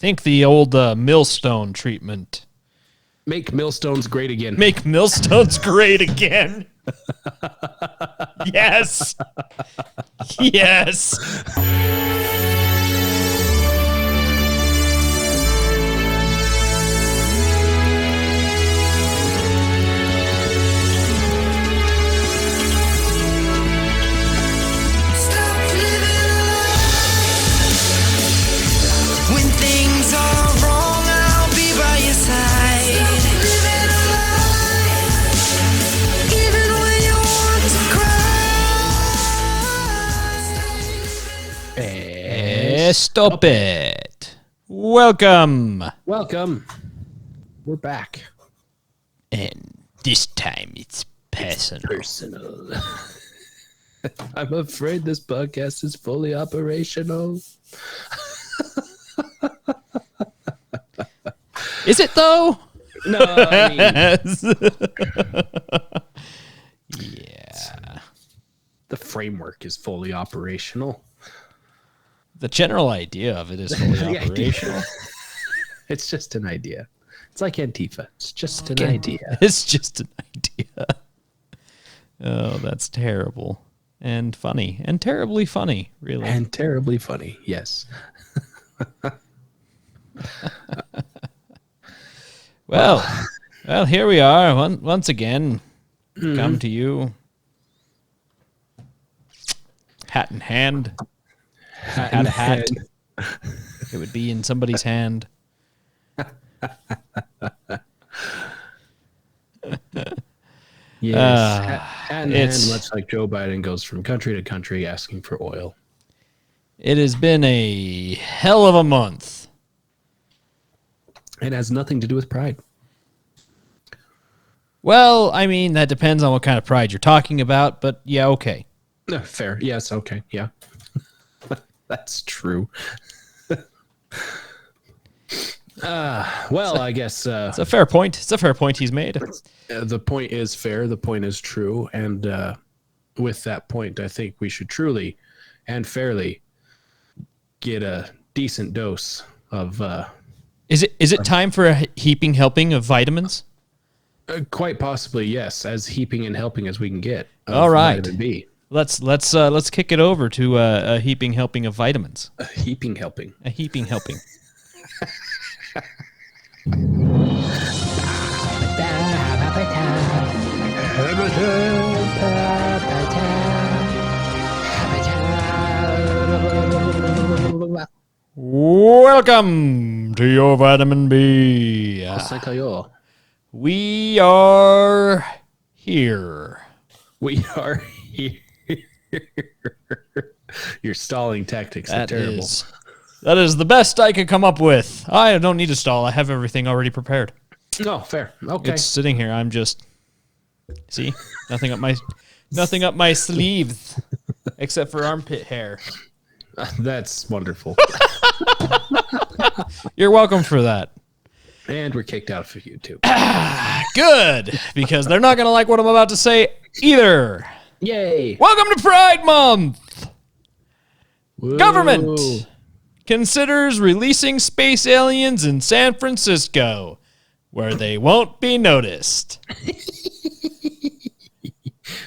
think the old millstone treatment. Make millstones great again. Make millstones great again. Yes. Yes. When things are wrong, I'll be by your side. Even when you want to cry. Stop it. Welcome. Welcome. We're back. And this time it's personal. Personal. I'm afraid this podcast is fully operational. Is it though? No, I mean, Yes. Yeah. the framework is fully operational. The general idea of it is fully The idea. operational. It's just an idea. It's like Antifa. It's just an idea. It's just an idea. Oh, that's terrible. And funny. And terribly funny, really. And terribly funny, yes. Well, here we are once again. Come to you, hat in hand. If I had a hat, it would be in somebody's hand. Yes. Hand in it's- hand, much like Joe Biden goes from country to country asking for oil. It has been a hell of a month. It has nothing to do with pride. Well, I mean, that depends on what kind of pride you're talking about, but yeah, okay. Fair. Yes. Okay. Yeah. That's true. Well, I guess It's a fair point. It's a fair point he's made. the point is fair. The point is true. And with that point, I think we should truly and fairly get a decent dose of Is it time for a heaping helping of vitamins? quite possibly, yes, as heaping and helping as we can get. Of All right. Vitamin B. Let's kick it over to a heaping helping of vitamins. A heaping helping. A heaping helping. Welcome to your vitamin B. We are here. We are here. Your stalling tactics are terrible. That is the best I could come up with. I don't need to stall. I have everything already prepared. No, fair. Okay. It's sitting here. I'm just see nothing up my sleeves except for armpit hair. That's wonderful. You're welcome for that. And we're kicked out of YouTube. Good, because they're not going to like what I'm about to say either. Yay. Welcome to Pride Month. Whoa. Government considers releasing space aliens in San Francisco, where they won't be noticed.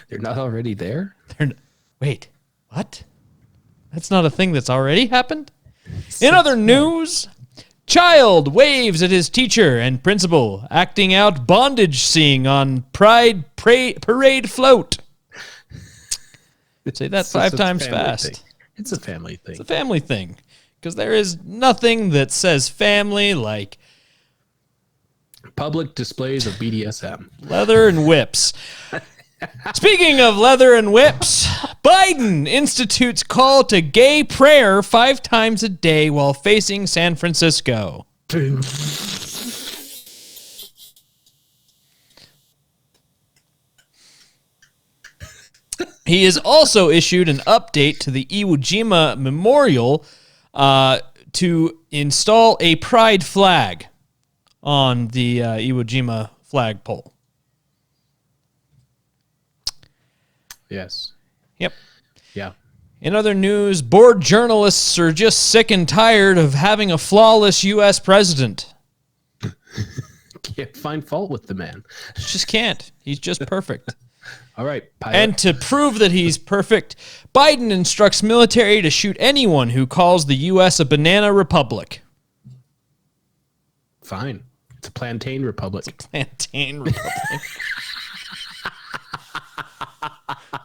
They're not already there? Wait, what? That's not a thing that's already happened? In other news, child waves at his teacher and principal, acting out bondage scene on Pride parade float. Say that 5 times fast. Thing. It's a family thing. It's a family thing. Because there is nothing that says family like public displays of BDSM. Leather and whips. Speaking of leather and whips, Biden institutes call to gay prayer 5 times a day while facing San Francisco. He has also issued an update to the Iwo Jima Memorial to install a pride flag on the Iwo Jima flagpole. Yes. Yep. Yeah. In other news, bored journalists are just sick and tired of having a flawless U.S. president. Can't find fault with the man. Just can't. He's just perfect. All right, pilot. And to prove that he's perfect, Biden instructs military to shoot anyone who calls the U.S. a banana republic. Fine. It's a plantain republic. Plantain republic.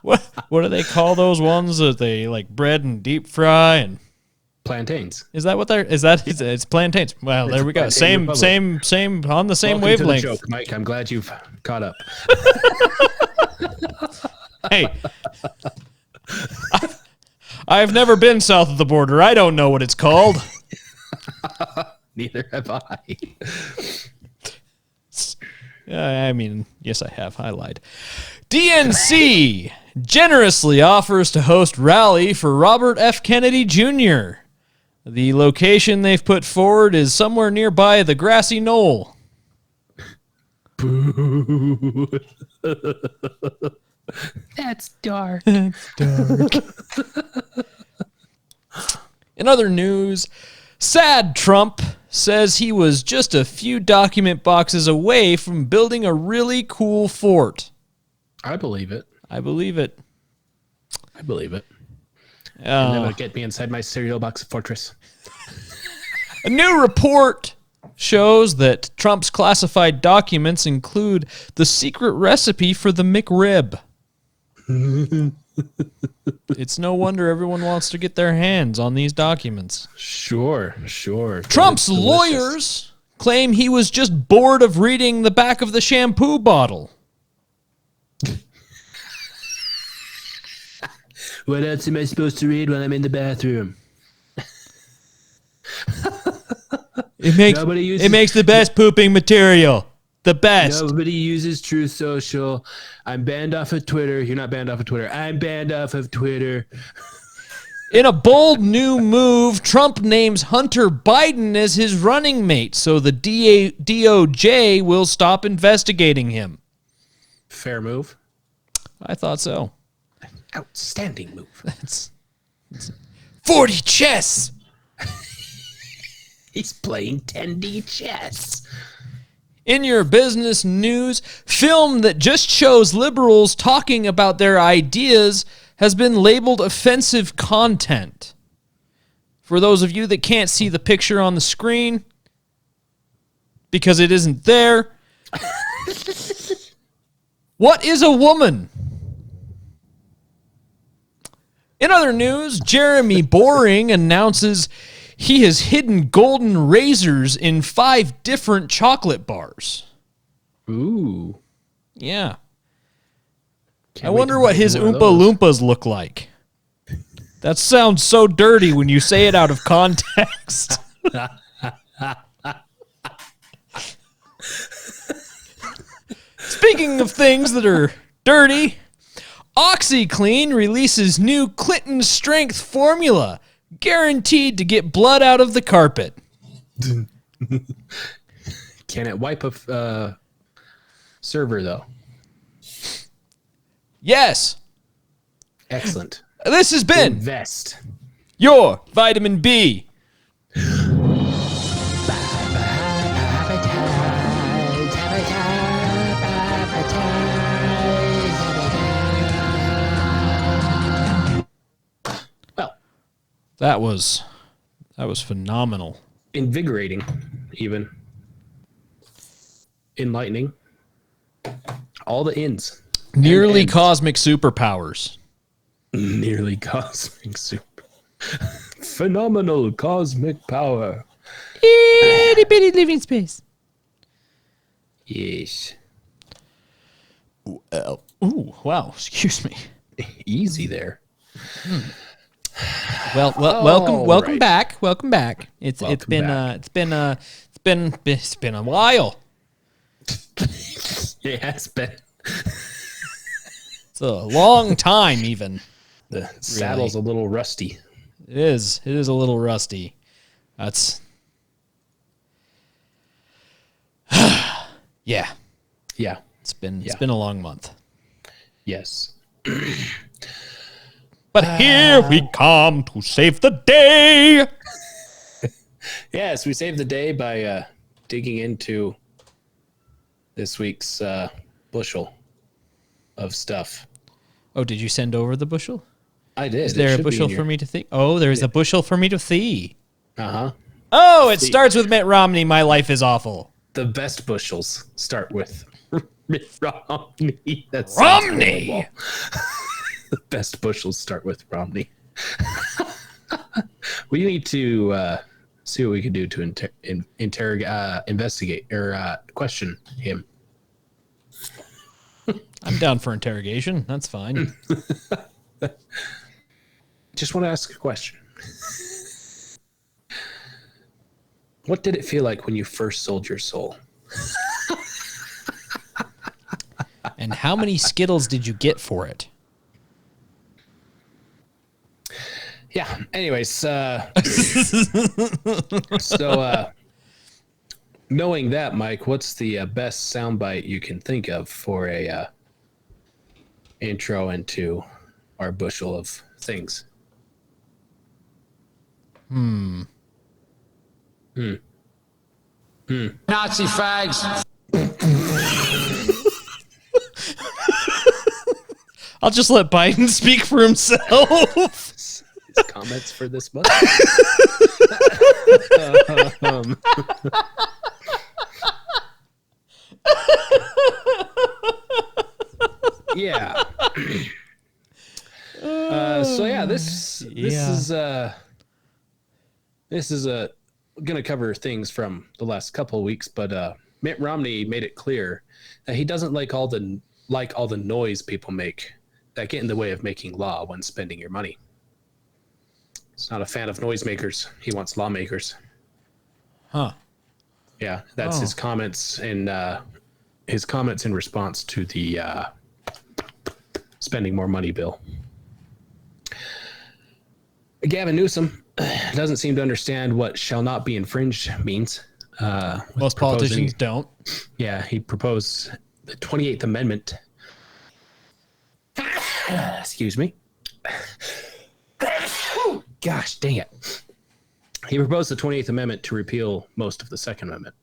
What do they call those ones that they like bread and deep fry and Plantains. is that what they're it's plantains. Well, there we go. Same republic. same on the same Welcome wavelength. to the joke, Mike. I'm glad you've caught up. Hey. I've never been south of the border. I don't know what it's called. Neither have I. I mean, yes, I have. I lied. DNC generously offers to host rally for Robert F. Kennedy Jr. The location they've put forward is somewhere nearby the grassy knoll. Boo. That's dark. Dark. In other news, sad Trump says he was just a few document boxes away from building a really cool fort. I believe it. I believe it. I believe it. And that would get me inside my cereal box fortress. A new report shows that Trump's classified documents include the secret recipe for the McRib. It's no wonder everyone wants to get their hands on these documents. Sure. Trump's It's delicious. lawyers claim he was just bored of reading the back of the shampoo bottle. What else am I supposed to read when I'm in the bathroom? It makes the best pooping material. The best. Nobody uses Truth Social. I'm banned off of Twitter. You're not banned off of Twitter. I'm banned off of Twitter. In a bold new move, Trump names Hunter Biden as his running mate, so the DOJ will stop investigating him. Fair move. I thought so. Outstanding move. It's 40 chess. He's playing 10D chess. In your business news, film that just shows liberals talking about their ideas has been labeled offensive content. For those of you that can't see the picture on the screen, because it isn't there, what is a woman? In other news, Jeremy Boring announces he has hidden golden razors in 5 different chocolate bars. Ooh. Yeah. Can't I wait wonder to what make his one of Oompa those. Loompas look like. That sounds so dirty when you say it out of context. Speaking of things that are dirty, OxyClean releases new Clinton strength formula, guaranteed to get blood out of the carpet. Can it wipe a server, though? Yes, Excellent. this has been Invest. your vitamin B. Well, That was phenomenal. invigorating, even. Enlightening. All the ins. Nearly And cosmic superpowers. nearly cosmic super. Phenomenal cosmic power. Itty bitty living space. Yes. Ooh, wow, excuse me. Easy there. Well, All welcome right. back. Welcome back. It's Welcome been back. it's been a while. It has been. It's a long time even. The saddle's a little rusty. It is a little rusty. That's yeah. Yeah. It's been Yeah. a long month. Yes. But But here we come to save the day. Yes, we saved the day by digging into this week's bushel of stuff. Oh, did you send over the bushel? I did. Is there a bushel for me to see? Oh, there's a bushel for me to see. Uh-huh. Oh, it starts with Mitt Romney. My life is awful. The best bushels start with Mitt Romney. That's Romney! The best bushels start with Romney. We need to see what we can do to investigate or question him. I'm down for interrogation. That's fine. Just want to ask a question. What did it feel like when you first sold your soul? And how many Skittles did you get for it? Yeah. Anyways, so knowing that, Mike, what's the best soundbite you can think of for a intro into our bushel of things? Nazi fags. I'll just let Biden speak for himself. His comments for this month. Yeah. So yeah, this is gonna cover things from the last couple of weeks, but Mitt Romney made it clear that he doesn't like all the noise people make that get in the way of making law when spending your money. He's not a fan of noisemakers. He wants lawmakers. Huh. Yeah, that's his comments in response to the spending more money bill. Gavin Newsom doesn't seem to understand what shall not be infringed means. Most politicians don't. Yeah, he proposed the 28th Amendment. Excuse me. Gosh, dang it. He proposed the 28th Amendment to repeal most of the Second Amendment.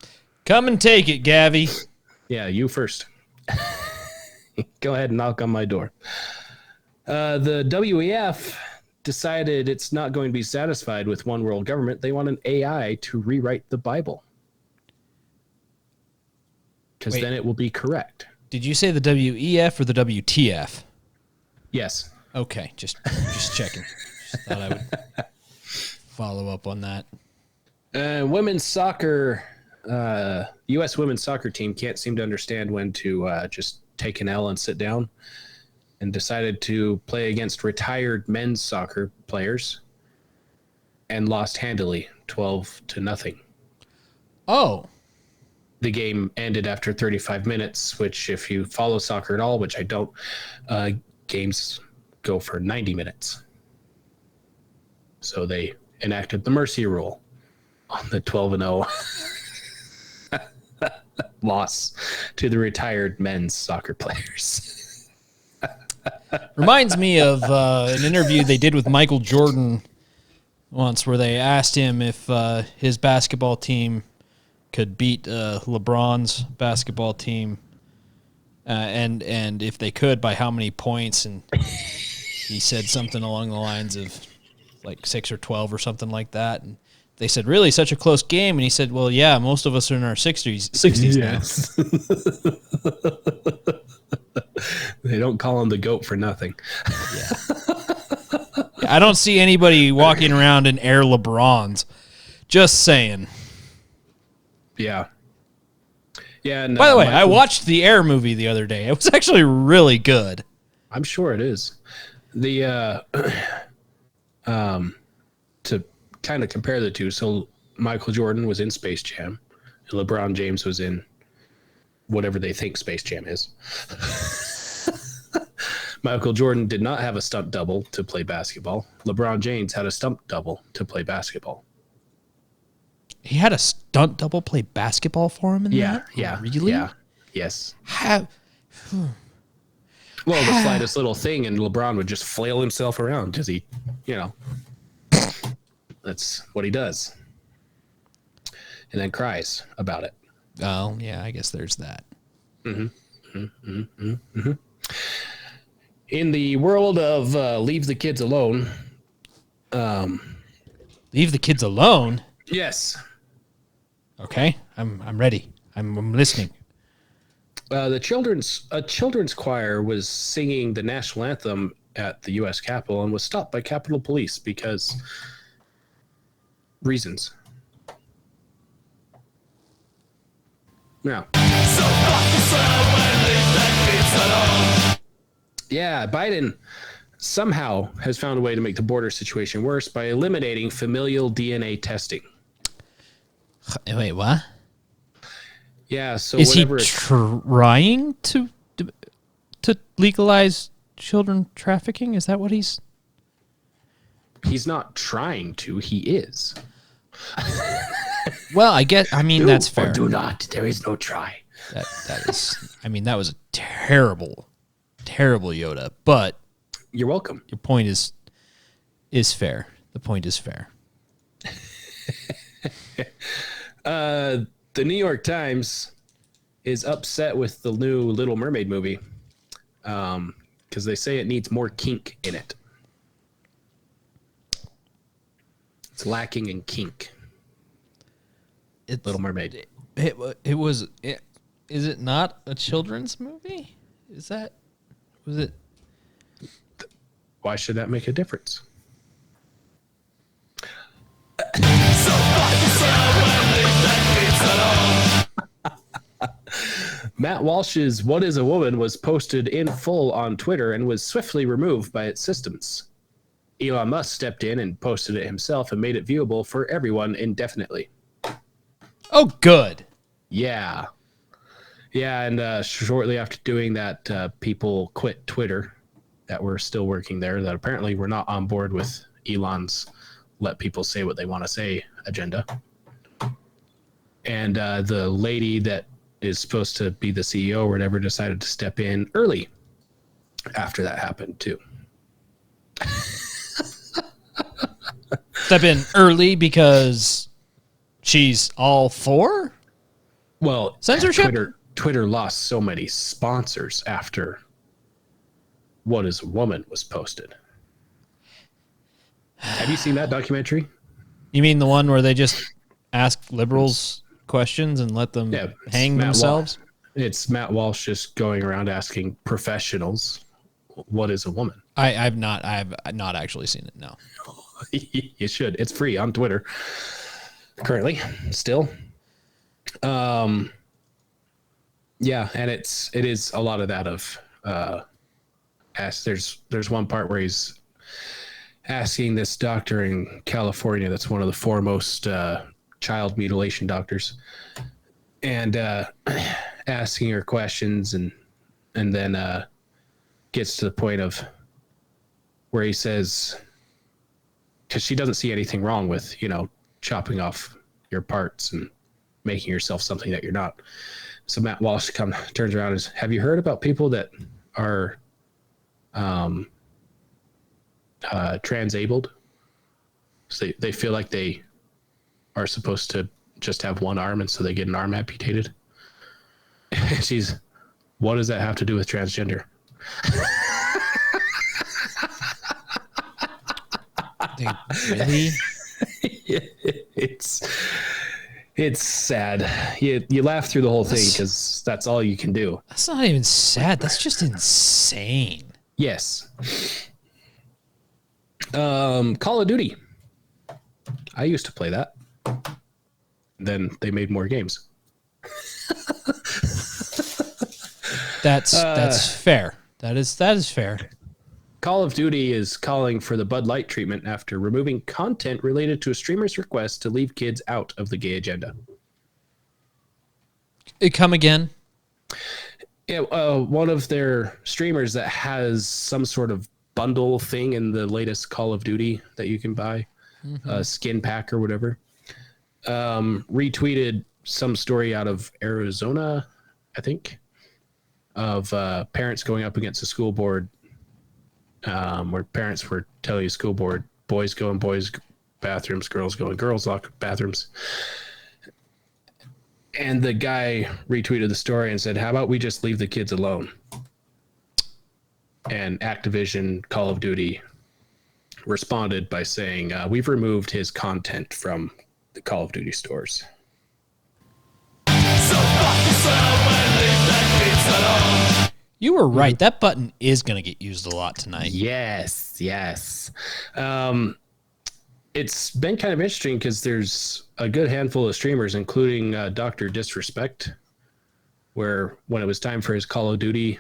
Come and take it, Gavi. Yeah, you first. Go ahead and knock on my door. The WEF decided it's not going to be satisfied with one world government. They want an AI to rewrite the Bible. Because then it will be correct. Did you say the WEF or the WTF? Yes. Okay, just checking. Just thought I would follow up on that. Women's soccer, U.S. women's soccer team can't seem to understand when to just take an L and sit down, and decided to play against retired men's soccer players and lost handily 12-0. Oh. The game ended after 35 minutes, which if you follow soccer at all, which I don't, games go for 90 minutes. So they enacted the mercy rule on the 12-0 loss to the retired men's soccer players. Reminds me of an interview they did with Michael Jordan once where they asked him if his basketball team could beat LeBron's basketball team and if they could, by how many points. And he said something along the lines of like 6 or 12 or something like that. And they said, really, such a close game? And he said, well, yeah, most of us are in our 60s yes. Now. They don't call him the GOAT for nothing. Yeah. I don't see anybody walking around in Air LeBrons. Just saying. Yeah. Yeah. And, by the way, I watched the Air movie the other day. It was actually really good. I'm sure it is. The to kind of compare the two. So Michael Jordan was in Space Jam, and LeBron James was in whatever they think Space Jam is. Michael Jordan did not have a stunt double to play basketball. LeBron James had a stunt double to play basketball. He had a stunt double play basketball for him in that? Yeah. Really? Yeah. Yes. Well, the slightest little thing, and LeBron would just flail himself around because he, that's what he does. And then cries about it. Oh, yeah, I guess there's that. In the world of Leave the Kids Alone. Leave the kids alone? Yes. Okay, I'm ready. I'm listening. A children's choir was singing the national anthem at the U.S. Capitol and was stopped by Capitol Police because reasons. Now, yeah, Biden somehow has found a way to make the border situation worse by eliminating familial DNA testing. Wait, what? Yeah, so Is he whatever. trying to legalize children trafficking? Is that what he's? He's not trying to. He is. Well, I mean, that's fair. Or do not. There is no try. That is. I mean, that was a terrible Yoda. But You're welcome. your point is fair. The point is fair. The New York Times is upset with the new Little Mermaid movie because they say it needs more kink in it. It's lacking in kink. Little Mermaid. Is it not a children's movie? Was it? Why should that make a difference? Matt Walsh's What is a Woman was posted in full on Twitter and was swiftly removed by its systems. Elon Musk stepped in and posted it himself and made it viewable for everyone indefinitely. Oh, good. Yeah. Yeah, and shortly after doing that, people quit Twitter that were still working there that apparently were not on board with Elon's let people say what they want to say agenda. And the lady that is supposed to be the CEO or whatever decided to step in early after that happened too. Step in early because she's all for? Well, Censorship? Twitter lost so many sponsors after What is a Woman was posted. Have you seen that documentary? You mean the one where they just ask liberals questions and let them hang themselves? It's Matt Walsh just going around asking professionals, what is a woman? I've not actually seen it, no. You should. It's free on Twitter. Currently, still. Yeah, and it is a lot of that of there's one part where he's asking this doctor in California that's one of the foremost child mutilation doctors, and asking her questions and then gets to the point of where he says, because she doesn't see anything wrong with chopping off your parts and making yourself something that you're not. So Matt Walsh turns around and says, have you heard about people that are transabled? So they feel like they are supposed to just have one arm, and so they get an arm amputated. She's, what does that have to do with transgender? Really? It's sad. You laugh through the whole thing because that's all you can do. That's not even sad. That's just insane. Yes. Call of Duty. I used to play that. Then they made more games. That's fair. That is fair. Call of Duty is calling for the Bud Light treatment after removing content related to a streamer's request to leave kids out of the gay agenda. Come again? Yeah, one of their streamers that has some sort of bundle thing in the latest Call of Duty that you can buy, skin pack or whatever, retweeted some story out of Arizona, I think, of parents going up against the school board, where parents were telling the school board, boys go in boys' bathrooms, girls go in girls' locker bathrooms. And the guy retweeted the story and said, how about we just leave the kids alone? And Activision, Call of Duty responded by saying, we've removed his content from the Call of Duty stores. You were right. That button is going to get used a lot tonight. Yes. It's been kind of interesting because there's a good handful of streamers, including Dr. Disrespect, where when it was time for his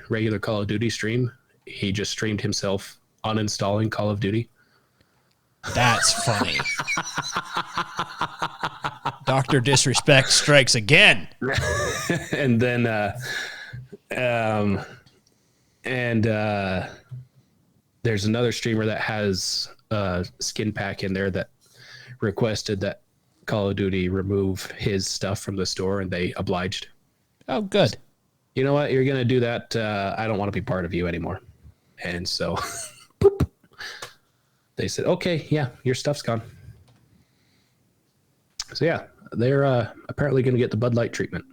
regular Call of Duty stream, he just streamed himself uninstalling Call of Duty. That's funny. Dr. Disrespect strikes again. And then, there's another streamer that has a skin pack in there that requested that Call of Duty remove his stuff from the store, and they obliged. Oh, good. You know what? You're going to do that. I don't want to be part of you anymore. And so boop, they said, okay, yeah, your stuff's gone. So yeah, they're apparently going to get the Bud Light treatment.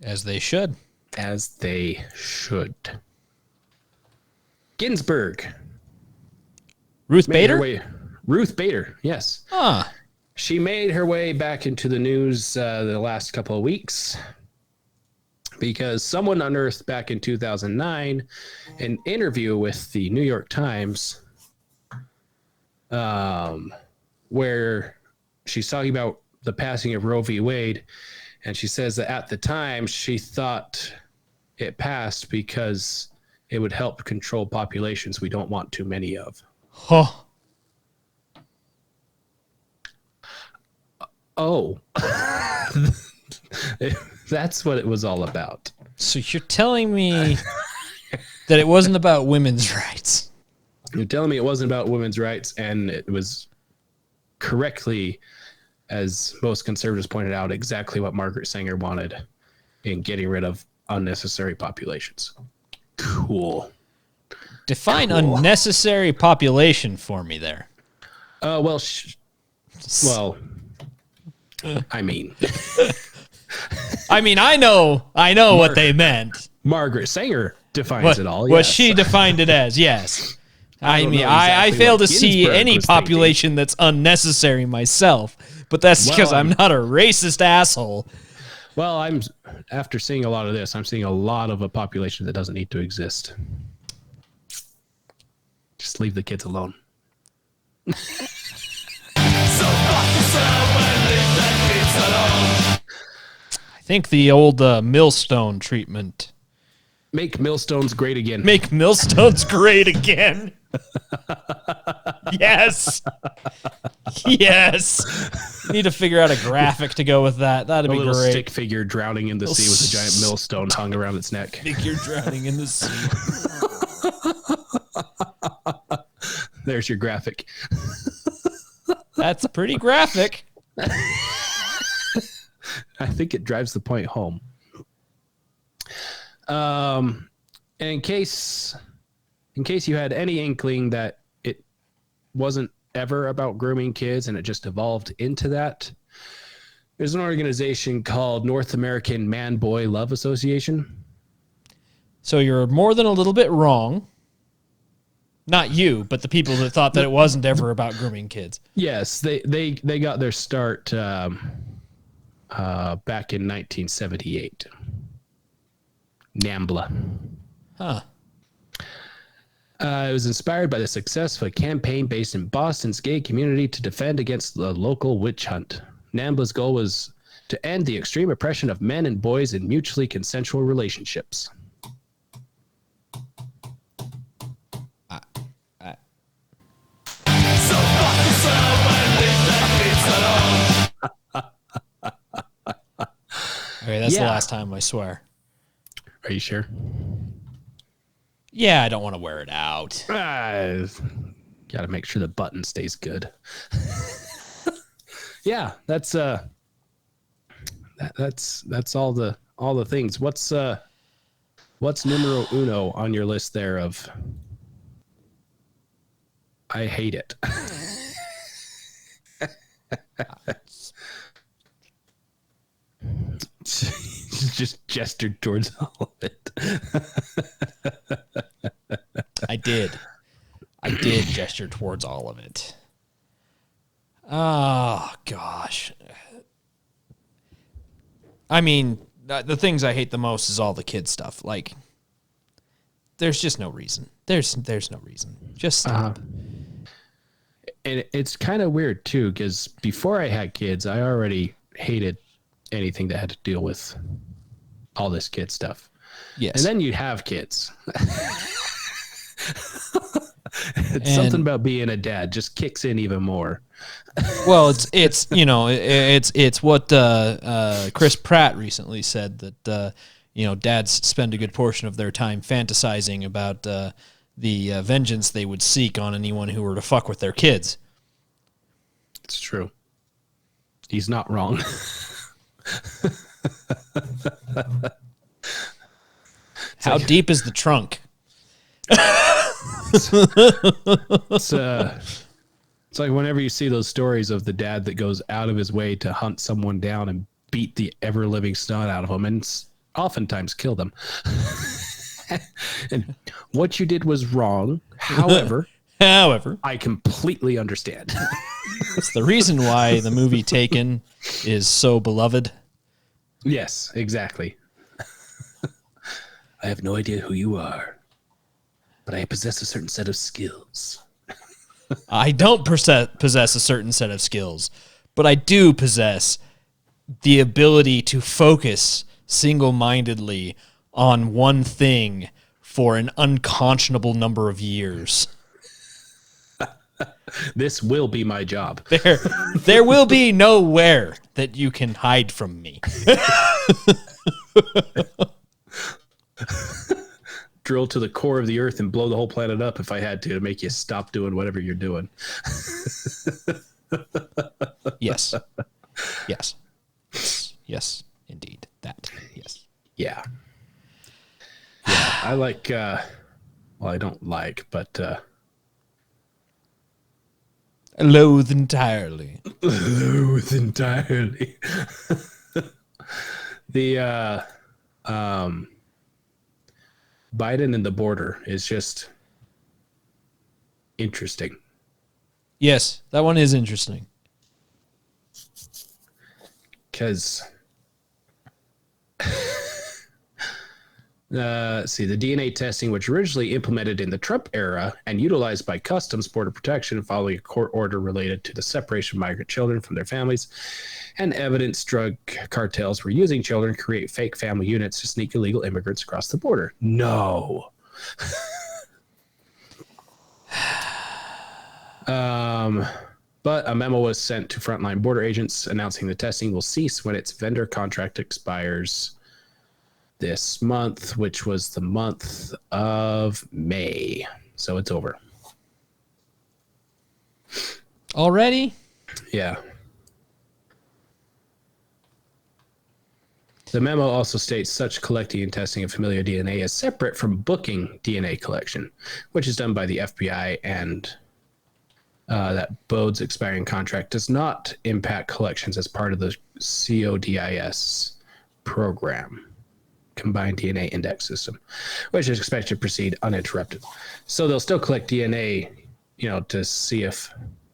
As they should. As they should. Ginsburg. Ruth Bader? Ruth Bader, yes. Huh. She made her way back into the news the last couple of weeks because someone unearthed back in 2009 an interview with the New York Times where she's talking about the passing of Roe v. Wade, and she says that at the time she thought it passed because it would help control populations we don't want too many of. Huh. Oh. That's what it was all about. So you're telling me that it wasn't about women's rights? You're telling me it wasn't about women's rights, and it was correctly, as most conservatives pointed out, exactly what Margaret Sanger wanted in getting rid of unnecessary populations. Cool. Define unnecessary population for me there. Well, I mean, I know what they meant. Margaret Sanger defines it all. What Yes. she defined it as, yes. I don't mean, know I exactly fail what to see Ginsburg any was population that's unnecessary myself, but that's because I'm not a racist asshole. Well, after seeing a lot of this, I'm seeing a lot of a population that doesn't need to exist. Just leave the kids alone. I think the old millstone treatment. Make millstones great again. Make millstones great again. Yes. Yes. Need to figure out a graphic to go with that. That'd be little great. stick figure drowning in the sea with a giant millstone hung around its neck. Figure drowning in the sea. There's your graphic. That's pretty graphic. I think it drives the point home. And in case you had any inkling that it wasn't ever about grooming kids and it just evolved into that, there's an organization called North American Man-Boy Love Association. So you're more than a little bit wrong. Not you, but the people that thought that it wasn't ever about grooming kids. Yes, they got their start back in 1978. NAMBLA. Huh. It was inspired by the success of a campaign based in Boston's gay community to defend against the local witch hunt. NAMBLA's goal was to end the extreme oppression of men and boys in mutually consensual relationships. Okay, that's the last time, I swear. Are you sure? Yeah, I don't want to wear it out. Got to make sure the button stays good. Yeah, that's all the things. What's What's numero uno on your list there of I hate it? Just gestured towards all of it. I did gesture towards all of it. Oh, gosh. I mean, the things I hate the most is all the kid stuff. Like, there's just no reason. There's no reason. Just stop. And it's kind of weird, too, because before I had kids, I already hated anything that had to deal with all this kid stuff. Yes. And then you have kids. Something about being a dad just kicks in even more. Well, it's you know, it's what Chris Pratt recently said, that dads spend a good portion of their time fantasizing about the vengeance they would seek on anyone who were to fuck with their kids. It's true. He's not wrong. How deep is the trunk? It's like whenever you see those stories of the dad that goes out of his way to hunt someone down and beat the ever living snot out of them and oftentimes kill them. And what you did was wrong. However, I completely understand. It's the reason why the movie Taken is so beloved. Yes, exactly. I have no idea who you are, but I possess a certain set of skills. I don't possess a certain set of skills, but I do possess the ability to focus single-mindedly on one thing for an unconscionable number of years. This will be my job. There will be nowhere that you can hide from me. Drill to the core of the earth and blow the whole planet up if I had to make you stop doing whatever you're doing. Yes. Yes. Yes, indeed. That. Yes. Yeah. Yeah. I like, well, I don't like, but, loathe entirely. Loathe entirely. The, Biden and the border is just interesting. Yes, that one is interesting. Because, see, the DNA testing, which originally implemented in the Trump era and utilized by Customs Border Protection following a court order related to the separation of migrant children from their families, and evidence drug cartels were using children to create fake family units to sneak illegal immigrants across the border. No. But a memo was sent to frontline border agents announcing the testing will cease when its vendor contract expires this month, which was the month of May. So it's over. Already? Yeah. The memo also states such collecting and testing of familial DNA is separate from booking DNA collection, which is done by the FBI, and that Bode's expiring contract does not impact collections as part of the CODIS program, Combined DNA Index System, which is expected to proceed uninterrupted. So they'll still collect DNA, to see if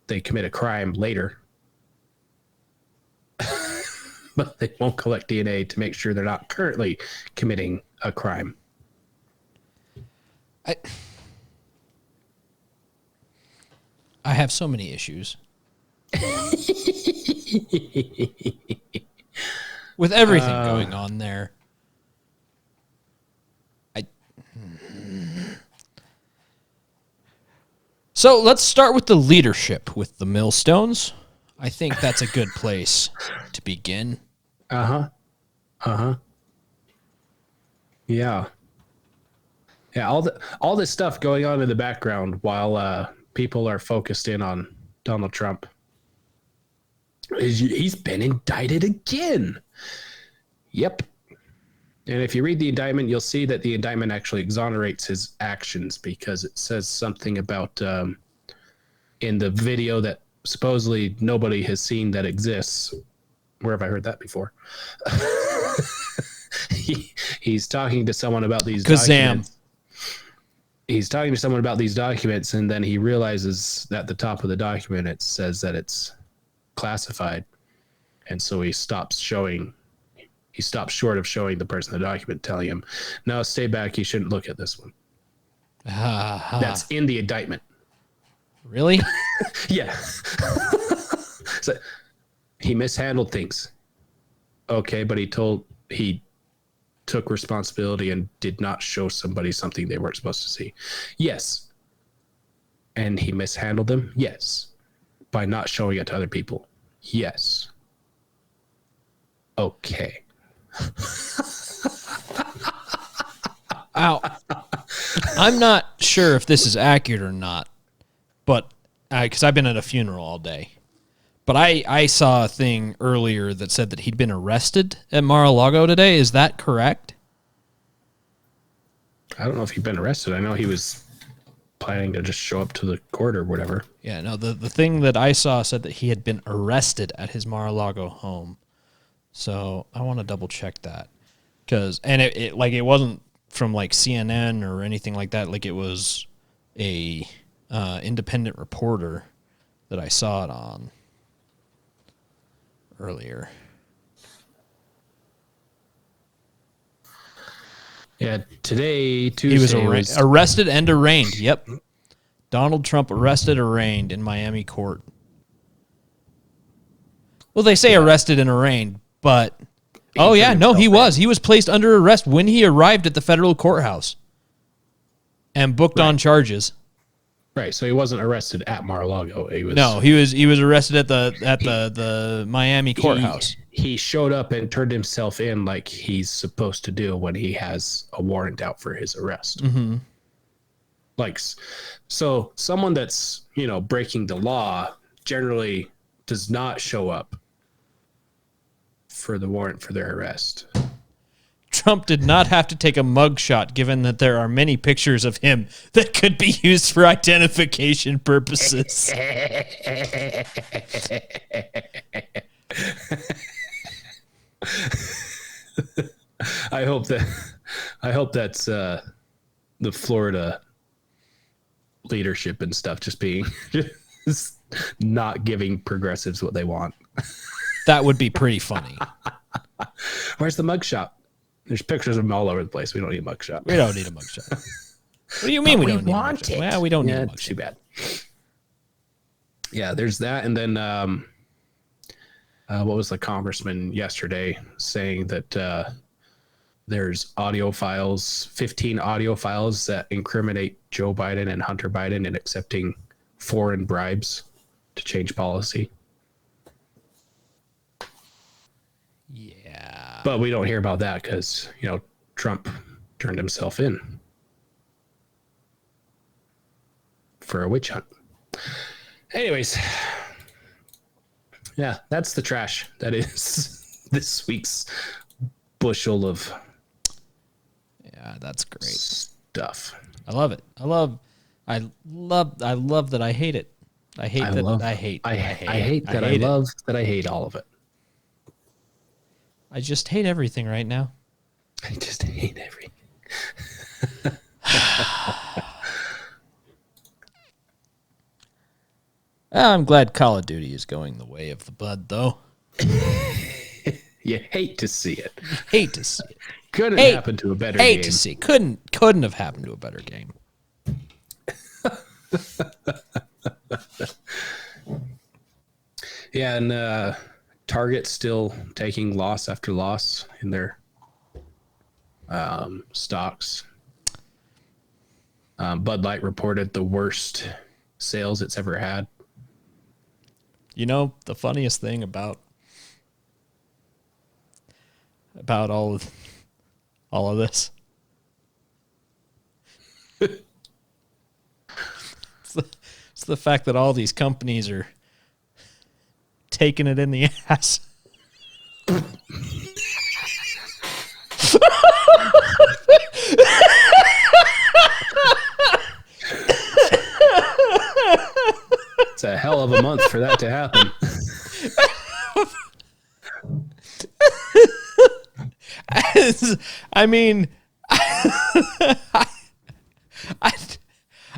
they commit a crime later. But they won't collect DNA to make sure they're not currently committing a crime. I have so many issues with everything going on there. So let's start with the leadership with the Millstones. I think that's a good place to begin. Yeah. Yeah, all this stuff going on in the background while people are focused in on Donald Trump. He's been indicted again. Yep. And if you read the indictment, you'll see that the indictment actually exonerates his actions because it says something about in the video that supposedly nobody has seen that exists. Where have I heard that before? He's talking to someone about these documents. He's talking to someone about these documents, and then he realizes that at the top of the document it says that it's classified, and so he stops short of showing the person the document, telling him, "No, stay back. You shouldn't look at this one." That's in the indictment. Really? Yeah. So he mishandled things. Okay, but he took responsibility and did not show somebody something they weren't supposed to see. Yes. And he mishandled them? Yes. By not showing it to other people? Yes. Okay. Ow. I'm not sure if this is accurate or not, but because I've been at a funeral all day. But I saw a thing earlier that said that he'd been arrested at Mar-a-Lago today. Is that correct? I don't know if he'd been arrested. I know he was planning to just show up to the court or whatever. Yeah, no, the thing that I saw said that he had been arrested at his Mar-a-Lago home. So I want to double check that. And it wasn't from like CNN or anything like that. Like it was a independent reporter that I saw it on earlier. Yeah, today, Tuesday, He was arrested and arraigned. Yep. Donald Trump arrested, arraigned in Miami court. Well, they say arrested and arraigned, but... Oh, yeah, no, he was. He was placed under arrest when he arrived at the federal courthouse and booked on charges. Right, so he wasn't arrested at Mar-a-Lago. He was arrested at the Miami courthouse. He showed up and turned himself in like he's supposed to do when he has a warrant out for his arrest. Mm-hmm. Like, so someone that's, breaking the law generally does not show up for the warrant for their arrest. Trump did not have to take a mugshot, given that there are many pictures of him that could be used for identification purposes. I hope that's the Florida leadership and stuff just not giving progressives what they want. That would be pretty funny. Where's the mugshot? There's pictures of them all over the place. We don't need a mugshot. We don't need a mugshot. What do you mean we don't need a mugshot? Well, we don't need a mugshot. It's too bad. Yeah, there's that. And then what was the congressman yesterday saying that there's audio files, 15 audio files that incriminate Joe Biden and Hunter Biden in accepting foreign bribes to change policy. Yeah. But we don't hear about that because, Trump turned himself in for a witch hunt. Anyways, yeah, that's the trash. That is this week's bushel of that's great stuff. I love it. I love that I hate it. I hate that I hate that I love that I hate all of it. I just hate everything right now. I just hate everything. I'm glad Call of Duty is going the way of the bud, though. You hate to see it. Hate to see it. Couldn't happen to a better game. Hate to see. Couldn't have happened to a better game. Yeah, and Target's still taking loss after loss in their stocks. Bud Light reported the worst sales it's ever had. The funniest thing about all of this. It's the fact that all these companies are taking it in the ass. It's a hell of a month for that to happen. I mean, I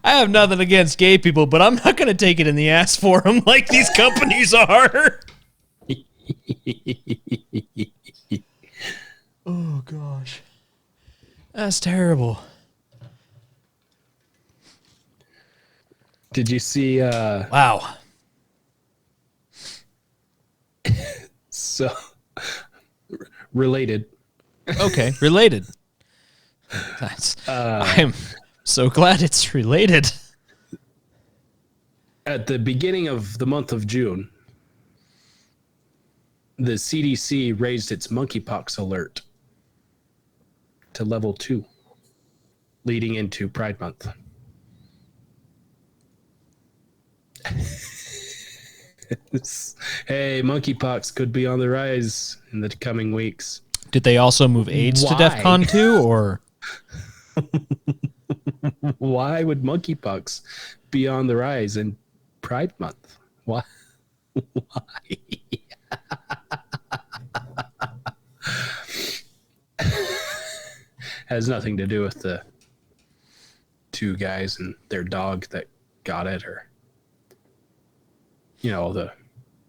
have nothing against gay people, but I'm not going to take it in the ass for them like these companies are. Oh, gosh. That's terrible. Did you see? Wow. So related. Okay, related. That's. I'm so glad it's related. At the beginning of the month of June, the CDC raised its monkeypox alert to level 2, leading into Pride Month. Hey, monkeypox could be on the rise in the coming weeks. Did they also move AIDS to Why? DEFCON 2, or? Why would monkeypox be on the rise in Pride Month? Why? Why? Has nothing to do with the 2 guys and their dog that got it, or the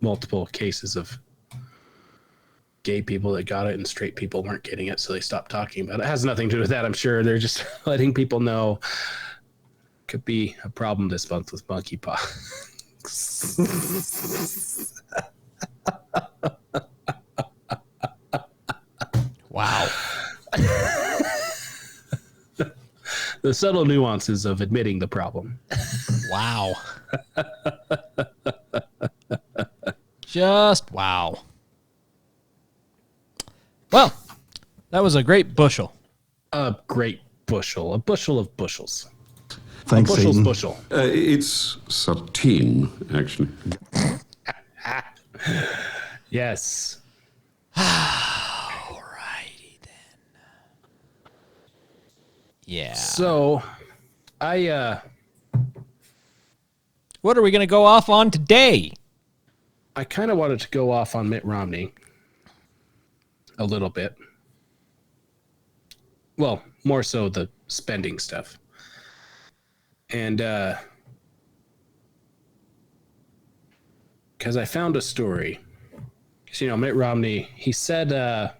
multiple cases of gay people that got it and straight people weren't getting it, so they stopped talking about it. It has nothing to do with that. I'm sure they're just letting people know could be a problem this month with monkeypox. Wow. The subtle nuances of admitting the problem. Wow. Just wow. Well, that was a great bushel. A great bushel. A bushel of bushels. Thanks, a bushel's Satan. bushel. It's 13, actually. Yes. Alrighty then. Yeah. So, What are we going to go off on today? I kind of wanted to go off on Mitt Romney a little bit. Well, more so the spending stuff. And because I found a story. Because, Mitt Romney, he said,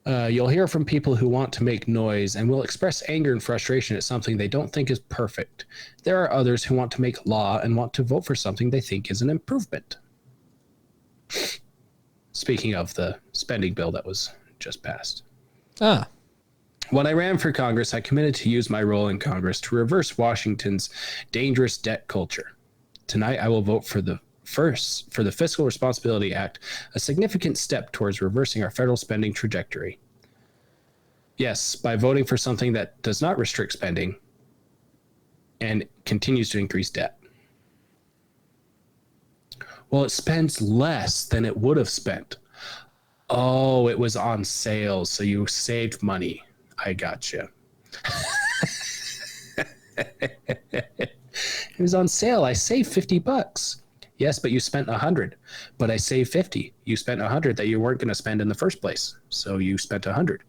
you'll hear from people who want to make noise and will express anger and frustration at something they don't think is perfect. There are others who want to make law and want to vote for something they think is an improvement. Speaking of the spending bill that was just passed. Ah. When I ran for Congress, I committed to use my role in Congress to reverse Washington's dangerous debt culture. Tonight, I will vote for the Fiscal Responsibility Act, a significant step towards reversing our federal spending trajectory. Yes, by voting for something that does not restrict spending and continues to increase debt. Well, it spends less than it would have spent. Oh, it was on sale, so you saved money. I gotcha. It was on sale. I saved $50. Yes, but you spent 100. But I saved 50. You spent 100 that you weren't going to spend in the first place. So you spent 100.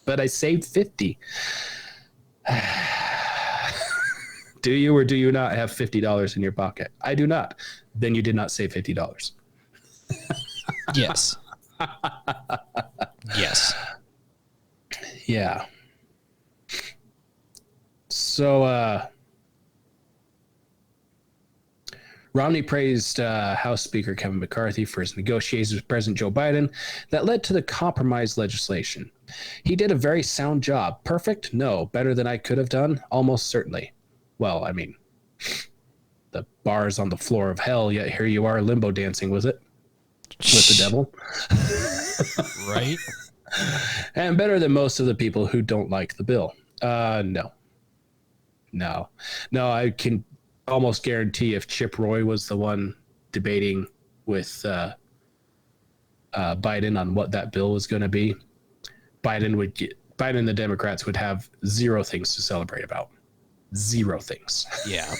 But I saved 50. Do you or do you not have $50 in your pocket? I do not. Then you did not save $50. Yes. Yes. Yeah. So, Romney praised House Speaker Kevin McCarthy for his negotiations with President Joe Biden that led to the compromise legislation. He did a very sound job. Perfect? No. Better than I could have done? Almost certainly. Well, I mean, the bar's on the floor of hell, yet here you are limbo dancing with it. With the devil. Right? And better than most of the people who don't like the bill. No, I can almost guarantee if Chip Roy was the one debating with Biden on what that bill was going to be, Biden and the Democrats would have zero things to celebrate about. Zero things. Yeah.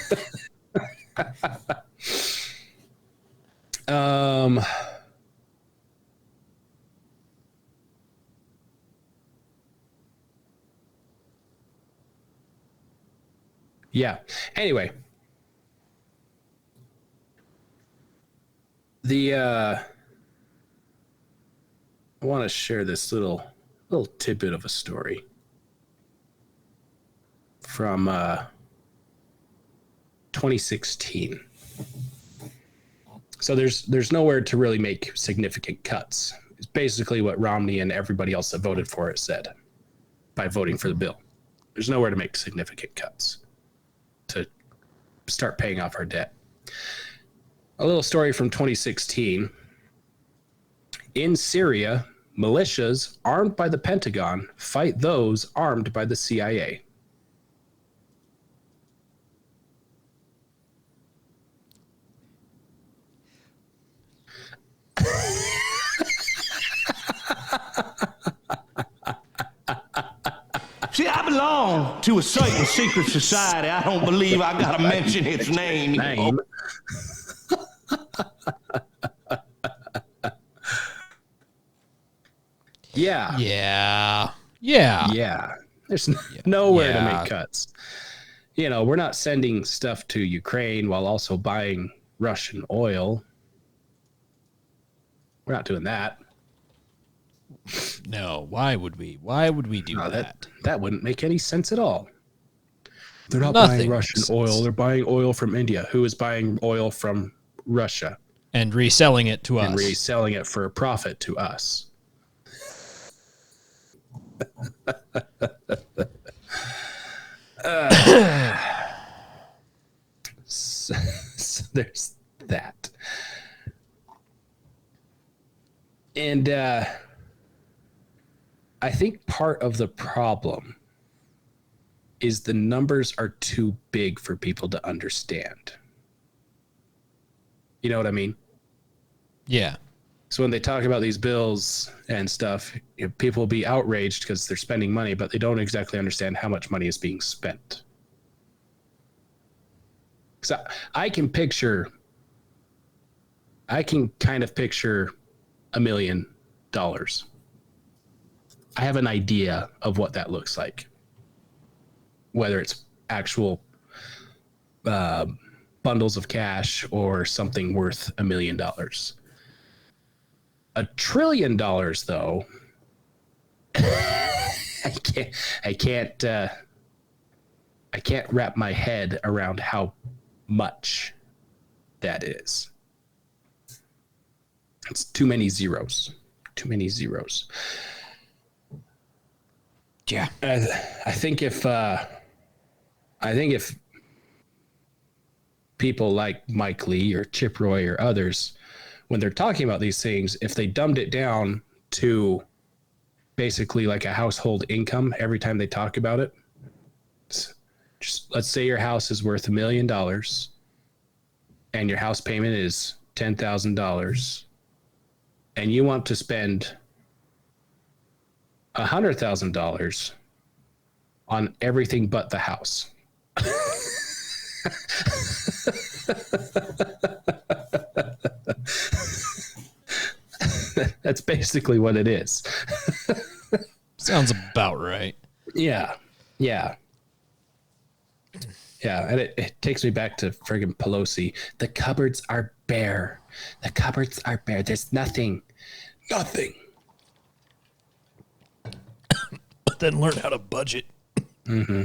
Yeah. Anyway, I want to share this little tidbit of a story from 2016. So there's nowhere to really make significant cuts. It's basically what Romney and everybody else that voted for it said by voting for the bill. There's nowhere to make significant cuts to start paying off our debt. A little story from 2016. In Syria, militias armed by the Pentagon fight those armed by the CIA. See, I belong to a certain secret society. I don't believe I gotta mention its name. Yeah. Yeah. Yeah. Yeah. There's nowhere to make cuts. You know, we're not sending stuff to Ukraine while also buying Russian oil. We're not doing that. No, why would we? Why would we do that? That wouldn't make any sense at all. They're not Nothing buying Russian oil. They're buying oil from India. Who is buying oil from Russia? And reselling it to us. And reselling it for a profit to us. So there's that. And I think part of the problem is the numbers are too big for people to understand. You know what I mean? Yeah. So when they talk about these bills and stuff, people will be outraged because they're spending money, but they don't exactly understand how much money is being spent. So I can kind of picture $1 million. I have an idea of what that looks like. Whether it's actual bundles of cash or something worth $1 million. $1 trillion, though, I can't wrap my head around how much that is. It's too many zeros. Too many zeros. Yeah. I think if people like Mike Lee or Chip Roy or others, when they're talking about these things, if they dumbed it down to basically like a household income every time they talk about it, just let's say your house is worth $1 million and your house payment is $10,000 and you want to spend $100,000 on everything but the house. That's basically what it is. Sounds about right. Yeah. And it takes me back to friggin' Pelosi. The cupboards are bare. There's nothing. Then learn how to budget. Mm-hmm.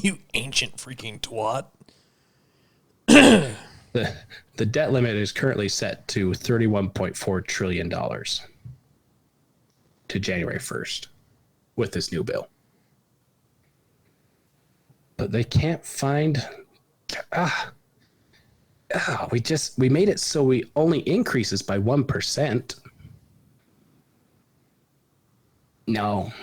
You ancient freaking twat. The debt limit is currently set to $31.4 trillion to January 1st with this new bill. But they can't find... we made it so we only increases by 1%. No.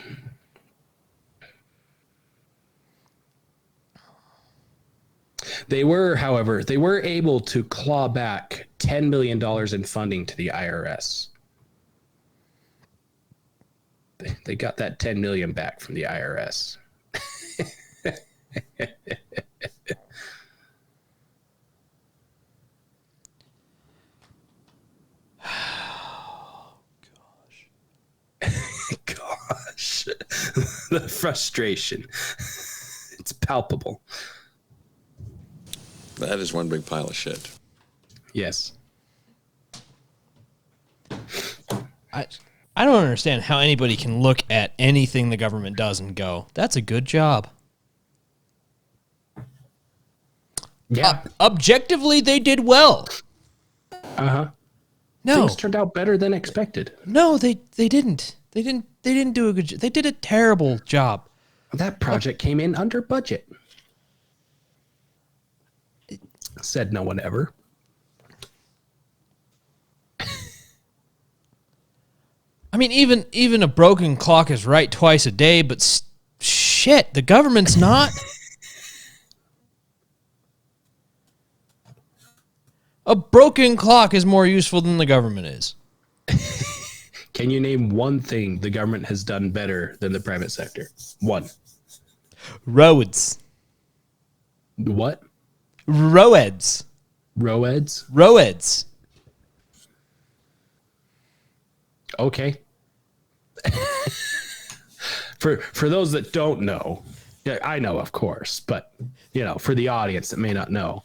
They were, however, able to claw back $10 million in funding to the IRS They got that 10 million back from the IRS. Gosh, the frustration. It's palpable. That is one big pile of shit. Yes. I don't understand how anybody can look at anything the government does and go, that's a good job. Yeah. Objectively, they did well. Uh-huh. No, Things turned out better than expected. no, they didn't. They didn't do a good job. They did a terrible job. That project came in under budget. Said no one ever. I mean, even a broken clock is right twice a day, but shit, the government's not. A broken clock is more useful than the government is. Can you name one thing the government has done better than the private sector? One. Roads. What? Roads. Roads? Roads. Okay. For those that don't know, yeah, I know, of course, but for the audience that may not know.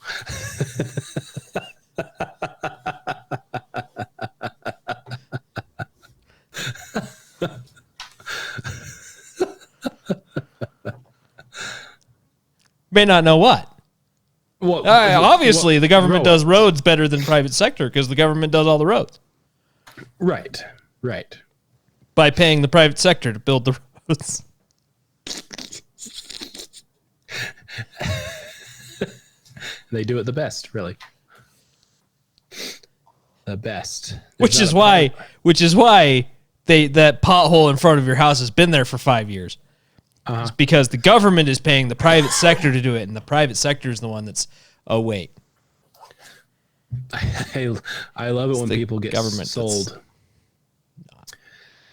May not know what. Well, obviously, the government roads. does roads better than private sector because the government does all the roads Right. by paying the private sector to build the roads. They do it the best, really. The best. Which is why that pothole in front of your house has been there for 5 years. It's because the government is paying the private sector to do it, and the private sector is the one that's, oh wait. I love it when the people get government sold.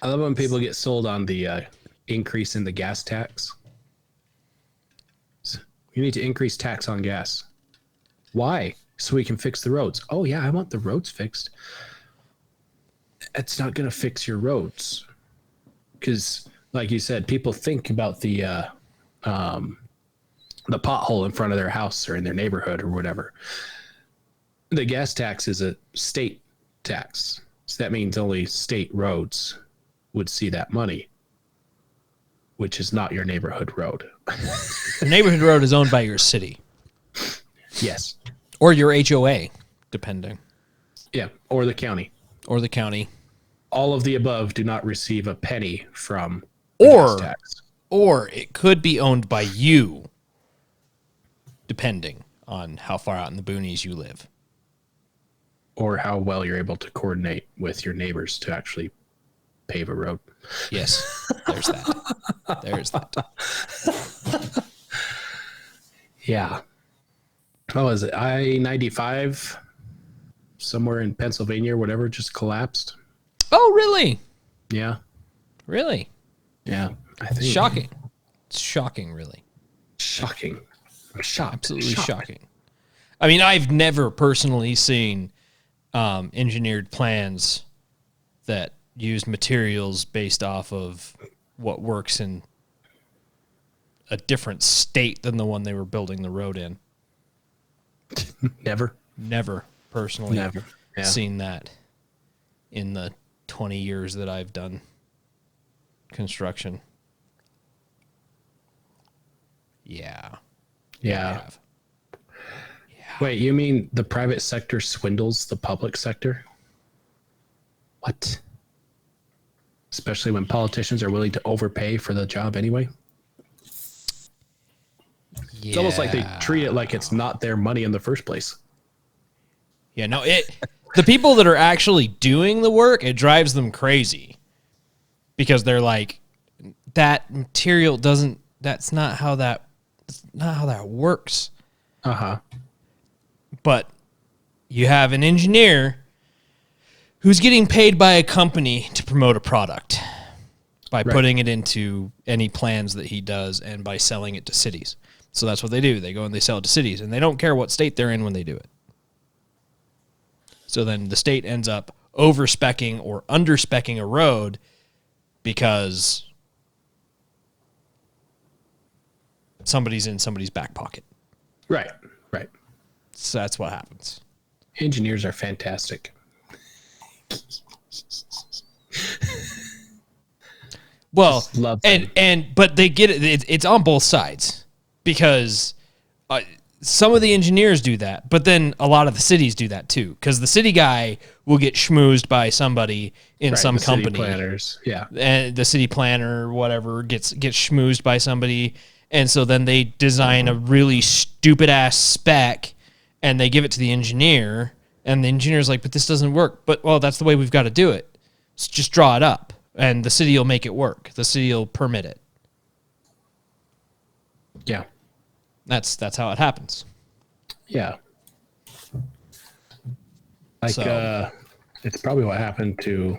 I love it when people get sold on the increase in the gas tax. You need to increase tax on gas. Why? So we can fix the roads. Oh yeah, I want the roads fixed. It's not going to fix your roads. Because, like you said, people think about the pothole in front of their house or in their neighborhood or whatever. The gas tax is a state tax. So that means only state roads would see that money, which is not your neighborhood road. Your neighborhood road is owned by your city. Yes. Or your HOA, depending. Yeah. Or the county. Or the county. All of the above do not receive a penny from the gas tax. Or it could be owned by you, depending on how far out in the boonies you live. Or how well you're able to coordinate with your neighbors to actually pave a road. Yes, there's that. There's that. Yeah. How is it? I-95, somewhere in Pennsylvania or whatever, just collapsed. Oh, really? Yeah. Really? Yeah. I think. Shocking. It's shocking, really. Shocking. I'm shocked. Absolutely Shocked. shocking. I mean, I've never personally seen engineered plans that use materials based off of what works in a different state than the one they were building the road in. Never. Never personally Never. Yeah. seen that in the 20 years that I've done construction. Yeah. Yeah. I have. Wait, you mean the private sector swindles the public sector? What? Especially when politicians are willing to overpay for the job anyway? It's almost like they treat it like it's not their money in the first place. Yeah, no, the people that are actually doing the work, it drives them crazy. Because they're like, that material that's not how that works. Uh-huh. But you have an engineer who's getting paid by a company to promote a product. by putting it into any plans that he does and by selling it to cities. So that's what they do. They go and they sell it to cities, and they don't care what state they're in when they do it. So then the state ends up over-speccing or under-speccing a road because somebody's in somebody's back pocket. Right. So that's what happens. Engineers are fantastic. Well, love them. but they get it. It's on both sides because some of the engineers do that, but then a lot of the cities do that too. Because the city guy will get schmoozed by somebody in some the city company. planners, yeah, And the city planner or whatever gets schmoozed by somebody, and so then they design a really stupid ass spec, and they give it to the engineer, and the engineer's like, "But this doesn't work." But well, that's the way we've got to do it. So just draw it up, and the city will make it work. The city will permit it. yeah. That's how it happens. Yeah. Like, So- it's probably what happened to,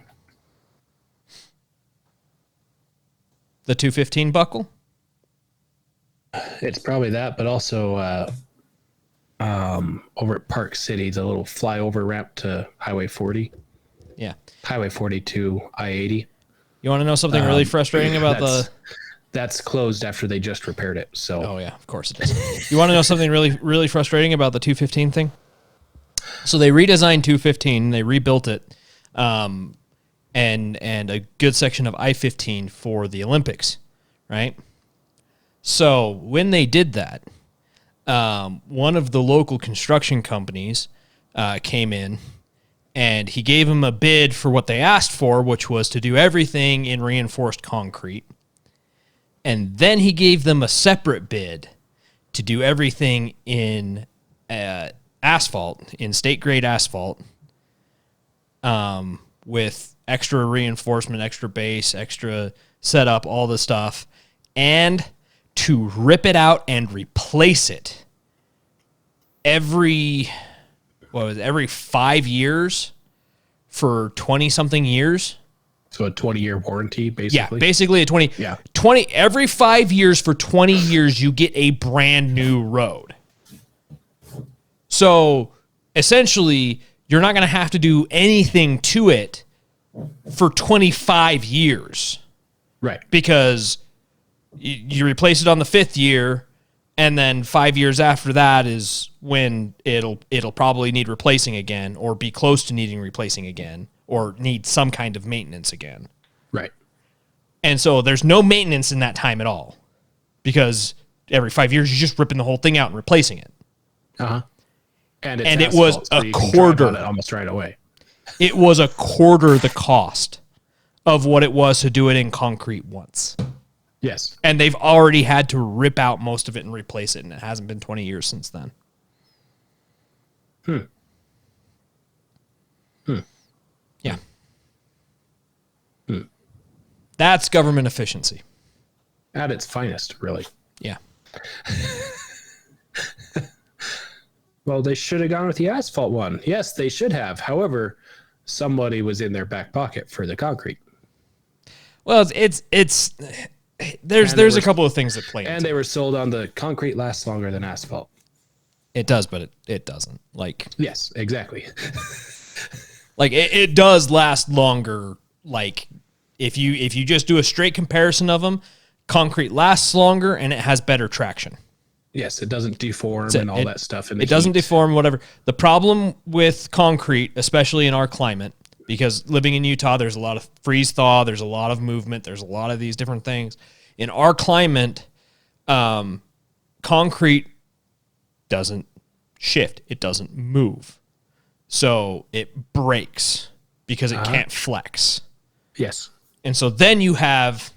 The 215 buckle. it's probably that, but also over at Park City, the little flyover ramp to Highway 40, Yeah. Highway 42, I-80. You want to know something really frustrating about the? That's closed after they just repaired it. So, Oh yeah, of course it is. You want to know something really frustrating about the 215 thing? So they redesigned 215, they rebuilt it, and a good section of I-15 for the Olympics, right? So when they did that, one of the local construction companies came in, and he gave them a bid for what they asked for, which was to do everything in reinforced concrete. And then he gave them a separate bid to do everything in asphalt, in state-grade asphalt, with extra reinforcement, extra base, extra setup, all the stuff, and to rip it out and replace it every 5 years for 20-something years. So a 20-year warranty, basically. Yeah, basically a 20, Yeah. 20 every 5 years for 20 years you get a brand new road. So essentially you're not going to have to do anything to it for 25 years Right. because you replace it on the 5th year, and then 5 years after that is when it'll probably need replacing again or be close to needing replacing again or need some kind of maintenance again. Right. And so there's no maintenance in that time at all because every 5 years you're just ripping the whole thing out and replacing it. Uh-huh. And it was asphalt, so a you can drive quarter. on it almost right away. It was a quarter the cost of what it was to do it in concrete once. Yes. And they've already had to rip out most of it and replace it, and it hasn't been 20 years since then. Yeah. That's government efficiency. At its finest, really. Yeah. Well, they should have gone with the asphalt one. Yes, they should have. However, somebody was in their back pocket for the concrete. Well, there's a couple of things that play And into they it. were sold on the concrete lasts longer than asphalt. It does, but it doesn't. Like Yes, exactly. it does last longer. Like if you just do a straight comparison of them, concrete lasts longer and it has better traction. Yes, it doesn't deform It- and all it- that stuff. It doesn't deform, whatever. The problem with concrete, especially in our climate, because living in Utah, there's a lot of freeze thaw, there's a lot of movement, there's a lot of these different things. In our climate, concrete doesn't shift, it doesn't move. So it breaks because it can't flex. Yes. And so then you have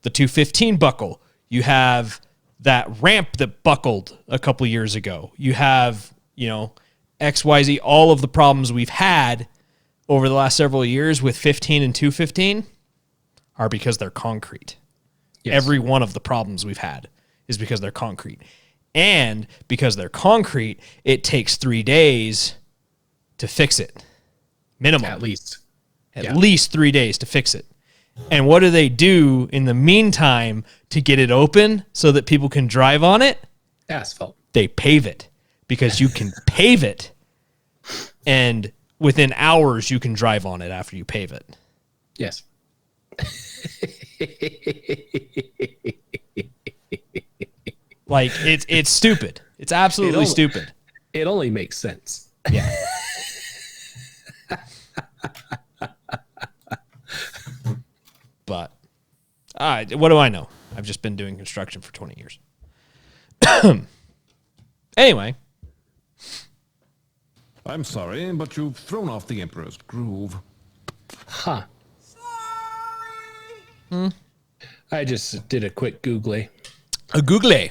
the 215 buckle. You have that ramp that buckled a couple years ago. You have, XYZ, all of the problems we've had over the last several years with 15 and 215 are because they're concrete. Yes. Every one of the problems we've had is because they're concrete. And because they're concrete, it takes 3 days to fix it. Minimum. At least. At least 3 days to fix it. And what do they do in the meantime to get it open so that people can drive on it? Asphalt. They pave it, because you can pave it, and within hours you can drive on it after you pave it. Yes. Like, it's stupid. It's absolutely stupid. It only makes sense. Yeah. But what do I know? I've just been doing construction for 20 years. Anyway. I'm sorry, but you've thrown off the Emperor's groove. Huh. I just did a quick Google. A Google.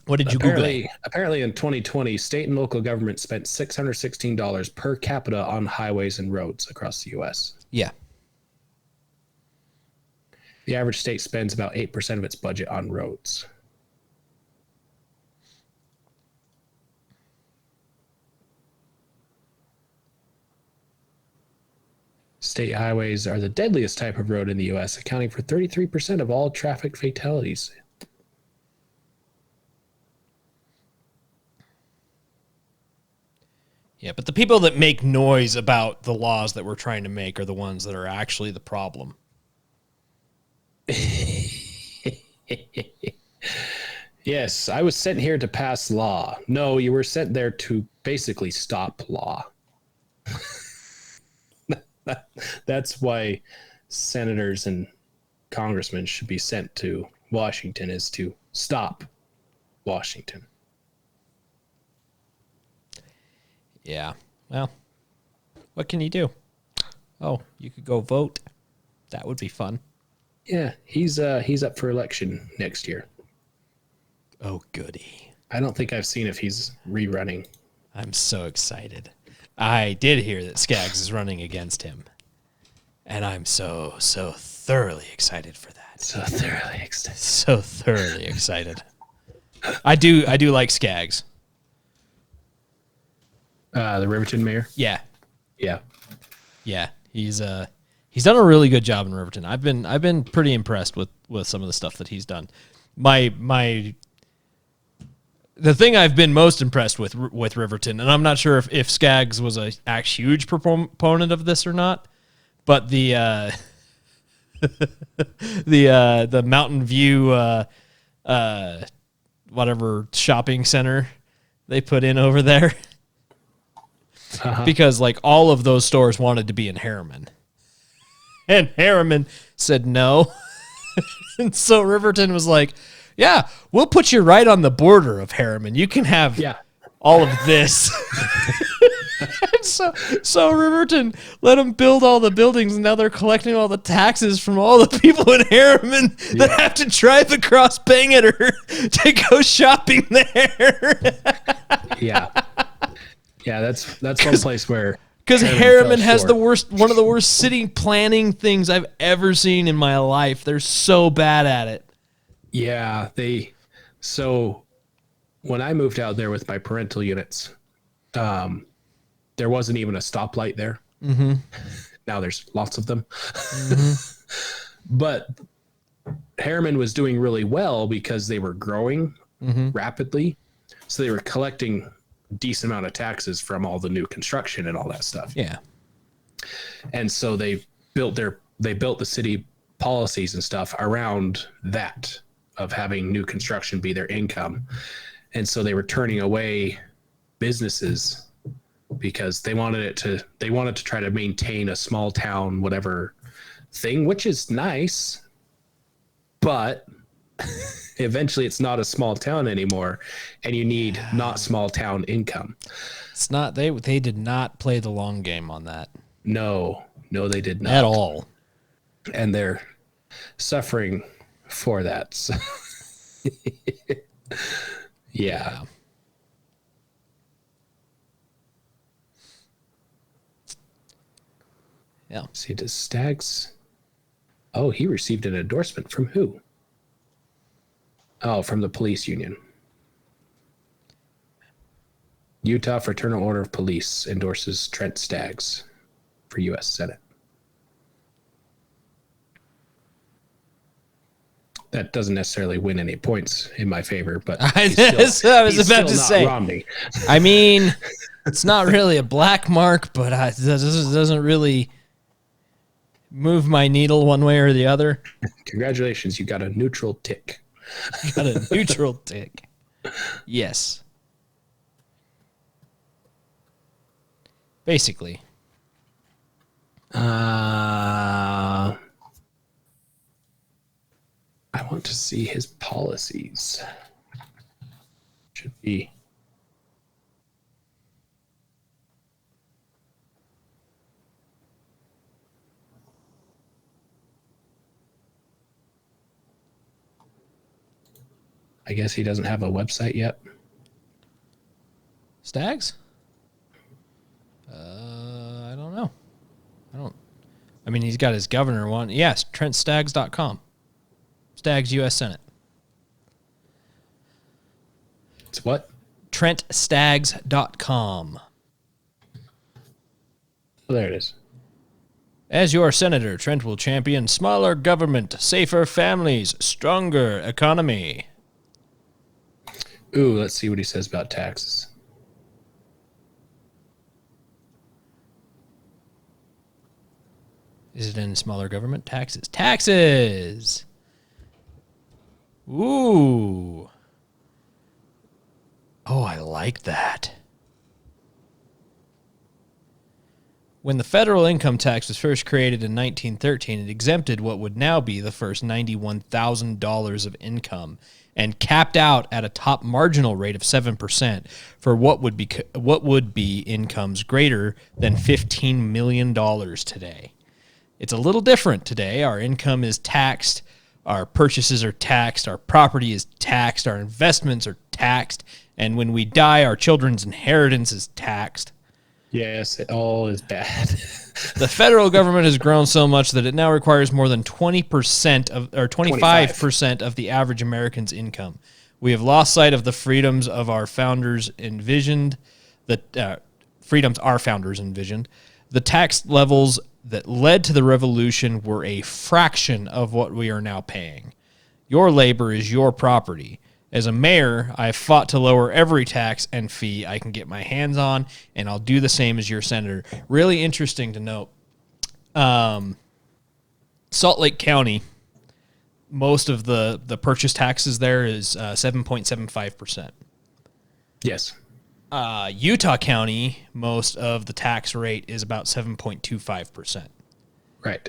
What did you Google? Apparently in 2020, state and local government spent $616 per capita on highways and roads across the U.S. Yeah. The average state spends about 8% of its budget on roads. State highways are the deadliest type of road in the U.S., accounting for 33% of all traffic fatalities. Yeah, but the people that make noise about the laws that we're trying to make are the ones that are actually the problem. Yes, I was sent here to pass law. No, you were sent there to basically stop law. That's why senators and congressmen should be sent to Washington, is to stop Washington. Yeah. Well, what can you do? Oh, you could go vote. That would be fun. Yeah, he's up for election next year. Oh, goody. I don't think I've seen if he's rerunning. I'm so excited. I did hear that Skaggs is running against him. And I'm so thoroughly excited for that. So thoroughly excited. So thoroughly excited. I do like Skaggs. The Riverton mayor? Yeah. Yeah. Yeah. He's done a really good job in Riverton. I've been pretty impressed with some of the stuff that he's done. The thing I've been most impressed with Riverton, and I'm not sure if Skaggs was a huge proponent of this or not, but the Mountain View whatever shopping center they put in over there, because like all of those stores wanted to be in Harriman, and Harriman said no, and so Riverton was like, yeah, we'll put you right on the border of Harriman. You can have all of this. so Riverton let them build all the buildings, and now they're collecting all the taxes from all the people in Harriman that have to drive across Bangor to go shopping there. Yeah, that's one place where, because Harriman has one of the worst city planning things I've ever seen in my life. They're so bad at it. Yeah, so when I moved out there with my parental units, there wasn't even a stoplight there. Mm-hmm. Now there's lots of them. Mm-hmm. But Harriman was doing really well because they were growing rapidly. So they were collecting a decent amount of taxes from all the new construction and all that stuff. Yeah. And so they built the city policies and stuff around that, of having new construction be their income. And so they were turning away businesses because they wanted to try to maintain a small town, whatever thing, which is nice, but eventually it's not a small town anymore, and you need not small town income. It's not, they did not play the long game on that. No, they did not. At all. And they're suffering for that. So yeah. Yeah. See, does Staggs? Oh, he received an endorsement from who? Oh, from the police union. Utah Fraternal Order of Police endorses Trent Staggs for U.S. Senate. that doesn't necessarily win any points in my favor, but I was about to say. Romney. I mean, it's not really a black mark, but it doesn't really move my needle one way or the other. Congratulations, you got a neutral tick. Got a neutral tick. Yes. Basically. I want to see his policies. Should be. I guess he doesn't have a website yet. Stags? I don't know. I mean, he's got his governor one. Yes, TrentStags.com. Stags U.S. Senate. It's what? TrentStags.com. Oh, there it is. As your senator, Trent will champion smaller government, safer families, stronger economy. Ooh, let's see what he says about taxes. Is it in smaller government? Taxes. Taxes! Ooh. Oh, I like that. When the federal income tax was first created in 1913, it exempted what would now be the first $91,000 of income and capped out at a top marginal rate of 7% for what would be incomes greater than $15 million today. It's a little different today. Our income is taxed, our purchases are taxed, our property is taxed, our investments are taxed, and when we die, our children's inheritance is taxed. Yes, it all is bad. The federal government has grown so much that it now requires more than 20% of, or 25% of the average American's income. We have lost sight of the freedoms of our founders envisioned. Freedoms our founders envisioned. The tax levels that led to the revolution were a fraction of what we are now paying. Your labor is your property. As a mayor, I have fought to lower every tax and fee I can get my hands on, and I'll do the same as your senator. Really interesting to note. Salt Lake County, most of the purchase taxes there is 7.75%. Yes. Utah County, most of the tax rate is about 7.25%. Right.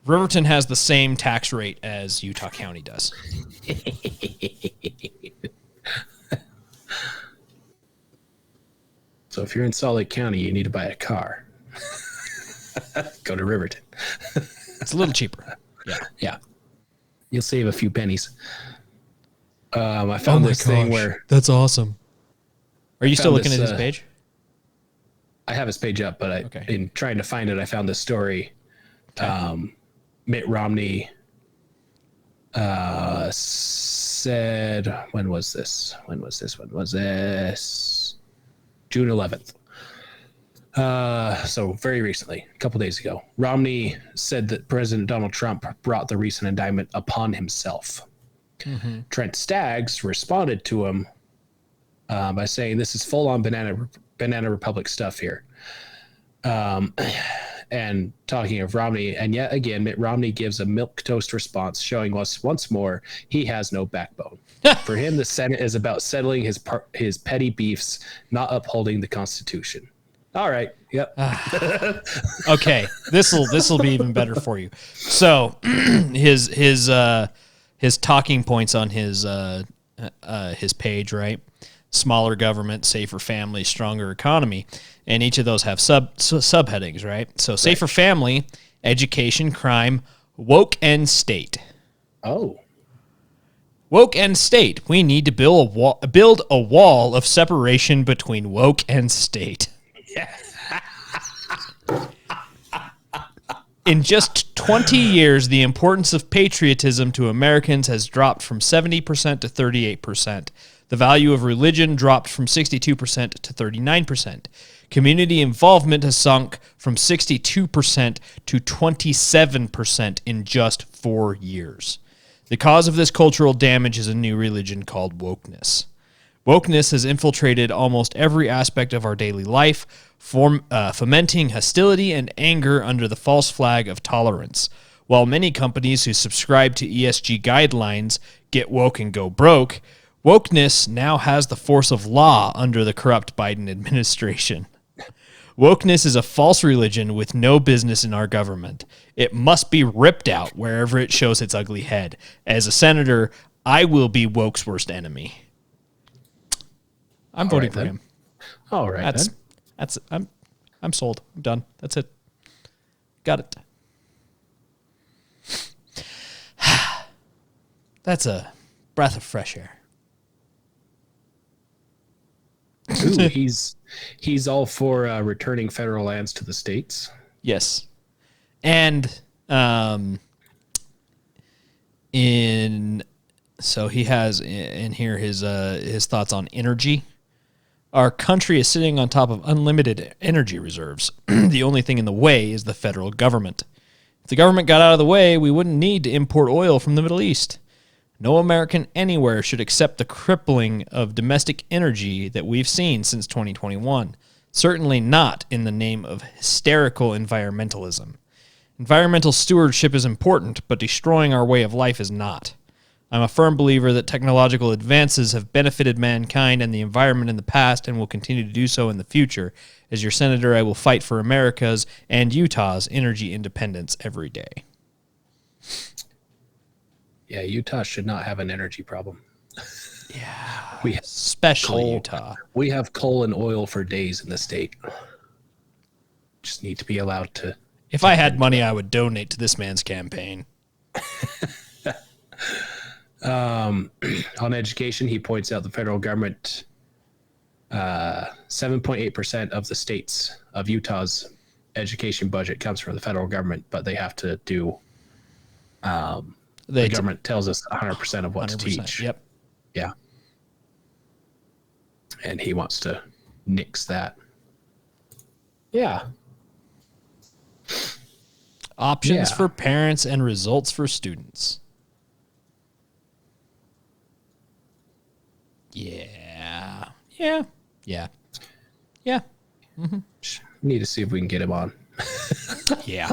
Riverton has the same tax rate as Utah County does. So if you're in Salt Lake County, you need to buy a car. Go to Riverton. It's a little cheaper. Yeah. Yeah. You'll save a few pennies. I found this thing where that's awesome. Are you still looking this, at his page? I have his page up, but in trying to find it, I found this story. Okay. Mitt Romney said, when was this? June 11th. So very recently, a couple days ago, Romney said that President Donald Trump brought the recent indictment upon himself. Mm-hmm. Trent Staggs responded to him by saying, "This is full-on Banana Republic stuff here." And talking of Romney, and yet again, Mitt Romney gives a milquetoast response, showing us once more he has no backbone. For him, the Senate is about settling his petty beefs, not upholding the Constitution. All right. Yep. Okay. This'll be even better for you. So his talking points on his page, right? Smaller government, safer family, stronger economy. And each of those have subheadings, right? So safer family, education, crime, woke, and state. Oh. Woke and state. We need to build a wall of separation between woke and state. Yeah. In just 20 years, the importance of patriotism to Americans has dropped from 70% to 38%. The value of religion dropped from 62% to 39%. Community involvement has sunk from 62% to 27% in just 4 years. The cause of this cultural damage is a new religion called wokeness. Wokeness has infiltrated almost every aspect of our daily life, fomenting hostility and anger under the false flag of tolerance. While many companies who subscribe to ESG guidelines get woke and go broke, wokeness now has the force of law under the corrupt Biden administration. Wokeness is a false religion with no business in our government. It must be ripped out wherever it shows its ugly head. As a senator, I will be woke's worst enemy. I'm voting for him. All right, that's I'm sold. I'm done. That's it. Got it. That's a breath of fresh air. Ooh, he's all for returning federal lands to the states. Yes. And so he has in here his thoughts on energy. Our country is sitting on top of unlimited energy reserves. The only thing in the way is the federal government. If the government got out of the way, we wouldn't need to import oil from the Middle East. No American anywhere should accept the crippling of domestic energy that we've seen since 2021. Certainly not in the name of hysterical environmentalism. Environmental stewardship is important, but destroying our way of life is not. I'm a firm believer that technological advances have benefited mankind and the environment in the past and will continue to do so in the future. As your senator, I will fight for America's and Utah's energy independence every day. Yeah, Utah should not have an energy problem. Yeah, we have especially coal. Utah. We have coal and oil for days in the state. Just need to be allowed to. If I had money, I would donate to this man's campaign. On education, he points out the federal government, 7.8% of the states of Utah's education budget comes from the federal government, but they have to do. The government tells us 100% of what to teach. Yep. Yeah. And he wants to nix that. Yeah. Options for parents and results for students. Yeah. Mm-hmm. Need to see if we can get him on. Yeah.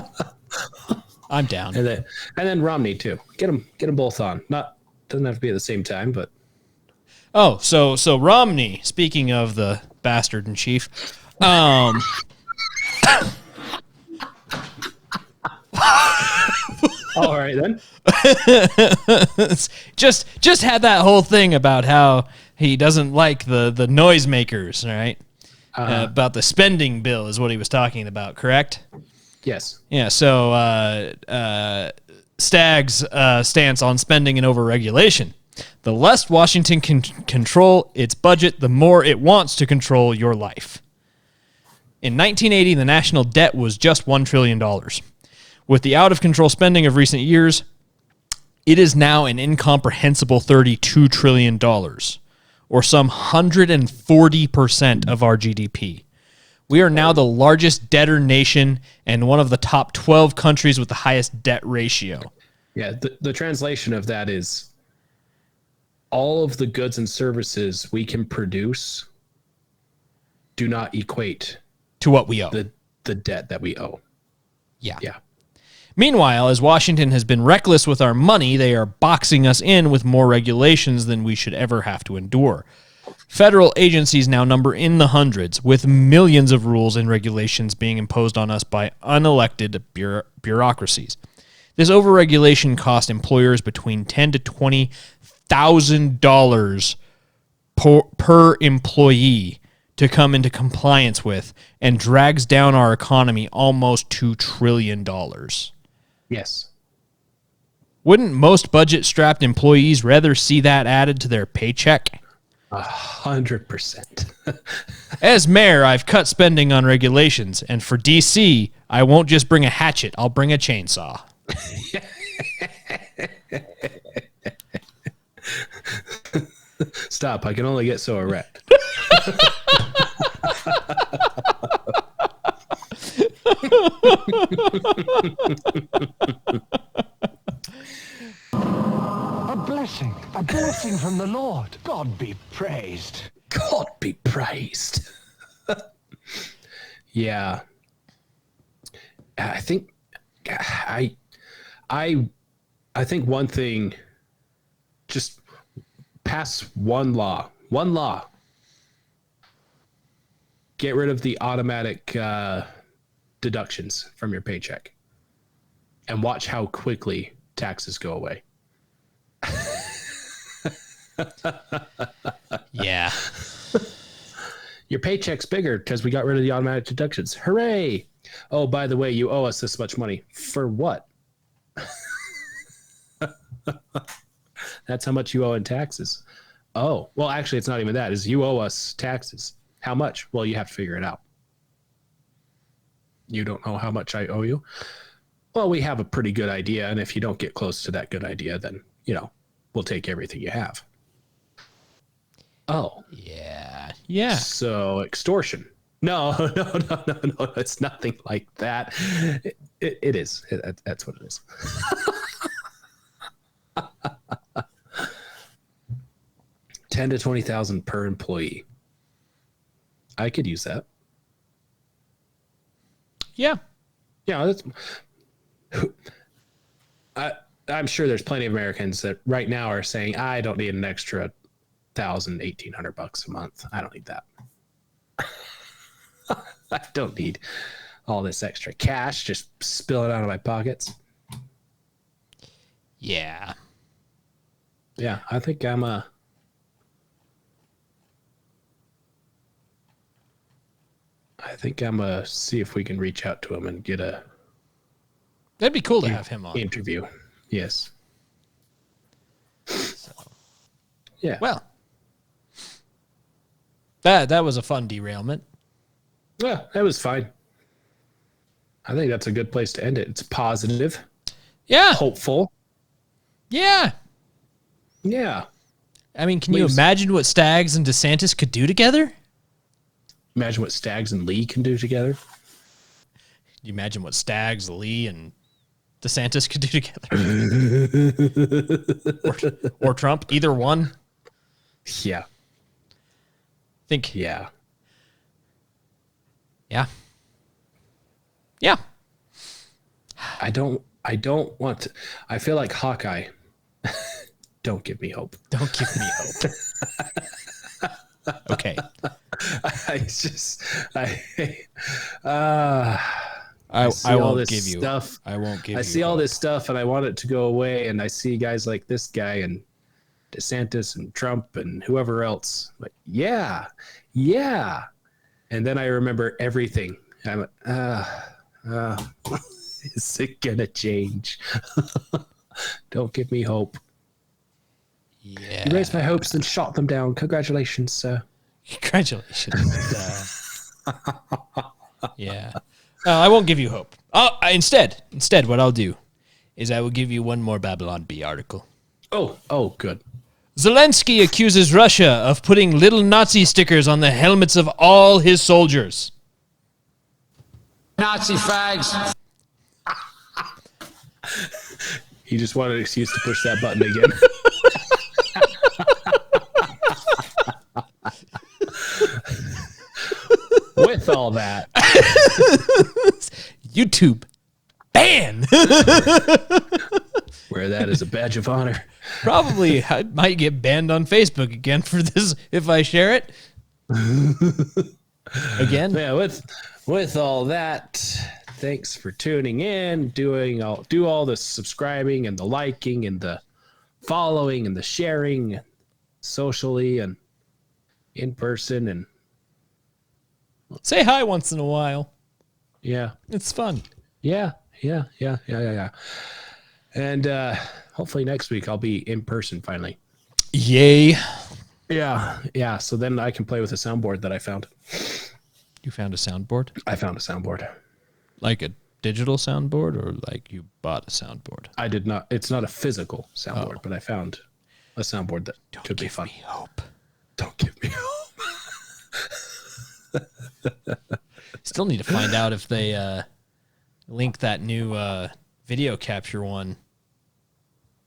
I'm down. And then Romney too. Get them both on. Doesn't have to be at the same time, but. Oh, so Romney, speaking of the bastard in chief, all right then. just had that whole thing about how he doesn't like the noisemakers, right? About the spending bill is what he was talking about, correct? Yes. Yeah, so Stagg's stance on spending and overregulation. The less Washington can control its budget, the more it wants to control your life. In 1980, the national debt was just $1 trillion. With the out-of-control spending of recent years, it is now an incomprehensible $32 trillion, or some 140% of our GDP. We are now the largest debtor nation and one of the top 12 countries with the highest debt ratio. Yeah, the translation of that is all of the goods and services we can produce do not equate to what we owe. The debt that we owe. Yeah. Yeah. Meanwhile, as Washington has been reckless with our money, they are boxing us in with more regulations than we should ever have to endure. Federal agencies now number in the hundreds, with millions of rules and regulations being imposed on us by unelected bureaucracies. This overregulation cost employers between $10,000 to $20,000 per employee to come into compliance with, and drags down our economy almost $2 trillion. Yes. Wouldn't most budget-strapped employees rather see that added to their paycheck? 100%. As mayor, I've cut spending on regulations, and for DC, I won't just bring a hatchet, I'll bring a chainsaw. Stop, I can only get so erect. blessing from the Lord. God be praised. God be praised. Yeah. I think I think one thing, just pass one law. Get rid of the automatic deductions from your paycheck and watch how quickly taxes go away. Yeah. Your paycheck's bigger because we got rid of the automatic deductions. Hooray! Oh, by the way, you owe us this much money. For what? That's how much you owe in taxes. Oh, well, actually, it's not even that. Is you owe us taxes. How much? Well, you have to figure it out. You don't know how much I owe you? Well, we have a pretty good idea. And if you don't get close to that good idea, then, we'll take everything you have. Oh. Yeah. Yeah. So extortion. No. It's nothing like that. It is. That's what it is. $10,000 to $20,000 per employee. I could use that. Yeah. Yeah, I'm sure there's plenty of Americans that right now are saying, I don't need an extra $1,000, $1,800 a month. I don't need that. I don't need all this extra cash just spilling out of my pockets. Yeah. Yeah, I think I'm see if we can reach out to him and get a That'd be cool to have him on. interview. Yes. Yeah. Well, that was a fun derailment. Yeah, that was fine. I think that's a good place to end it. It's positive, Yeah. hopeful. Yeah. Yeah. I mean, can you imagine what Staggs and DeSantis could do together? Imagine what Staggs and Lee can do together. Can you imagine what Staggs, Lee, and DeSantis could do together? or Trump, either one. Yeah. Think. Yeah. Yeah. Yeah. I don't want to. I feel like Hawkeye. Don't give me hope. Don't give me hope. Okay. I won't give you stuff. I won't give you I see all hope. this stuff and I want it to go away. And I see guys like this guy and DeSantis and Trump and whoever else. Like, yeah. And then I remember everything. I'm is it gonna change? Don't give me hope. Yeah. You raised my hopes and shot them down. Congratulations, sir. Congratulations. Yeah. I won't give you hope. Instead, what I'll do is I will give you one more Babylon Bee article. Oh, good. Zelensky accuses Russia of putting little Nazi stickers on the helmets of all his soldiers. Nazi fags. He just wanted an excuse to push that button again. With all that, YouTube ban. wear that as a badge of honor. Probably I might get banned on Facebook again for this if I share it. Again? Yeah, with all that, thanks for tuning in, do all the subscribing and the liking and the following and the sharing socially and in person, and Say hi once in a while. yeah. It's fun. Yeah. And hopefully next week I'll be in person finally. Yay. Yeah. So then I can play with a soundboard that I found. You found a soundboard? I found a soundboard. Like a digital soundboard or like you bought a soundboard? I did not. It's not a physical soundboard, but I found a soundboard that could be fun. Me hope. Don't give me hope. Still need to find out if they link that new video capture one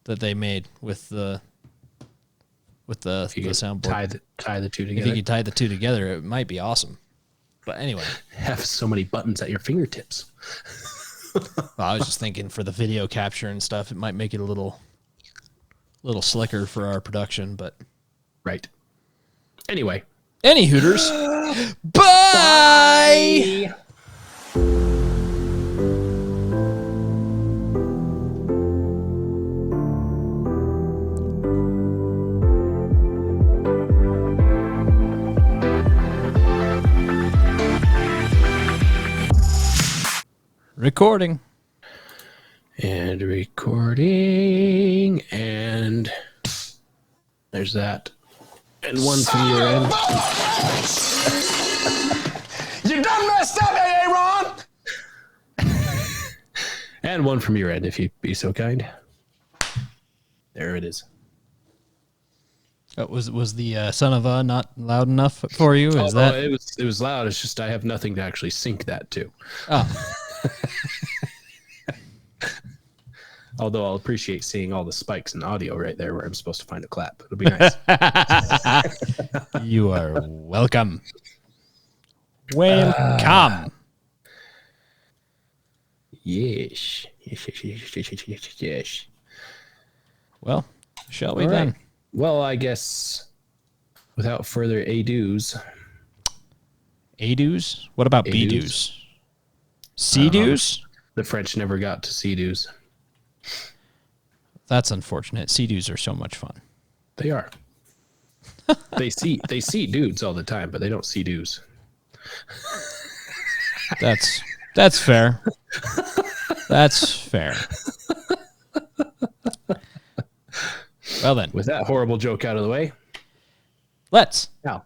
that they made with the with the soundboard. Tie the two If together. you could tie the two together, it might be awesome. But anyway, Have so many buttons at your fingertips. well, I was just thinking for the video capture and stuff, it might make it a little slicker for our production. But Right. Anyway. any Hooters, bye. Recording. And recording. And there's that. And one from your end. You done messed up, Aaron! And one from your end, if you'd be so kind. There it is. Was the son of a not loud enough for you? Is that? it was loud. It's just I have nothing to actually sync that to. Oh. Although I'll appreciate seeing all the spikes in audio right there where I'm supposed to find a clap. It'll be nice. You are welcome. Welcome. Yes. Yes. Well, shall we All then? right. Well, I guess without further ado-s. A-dues? What about A-dues? B-dues? C-dues? The French never got to C-dues. That's unfortunate. C-dues are so much fun. They are. They see dudes all the time, but they don't see dudes. That's fair. That's fair. Well then, With that horrible joke out of the way, let's now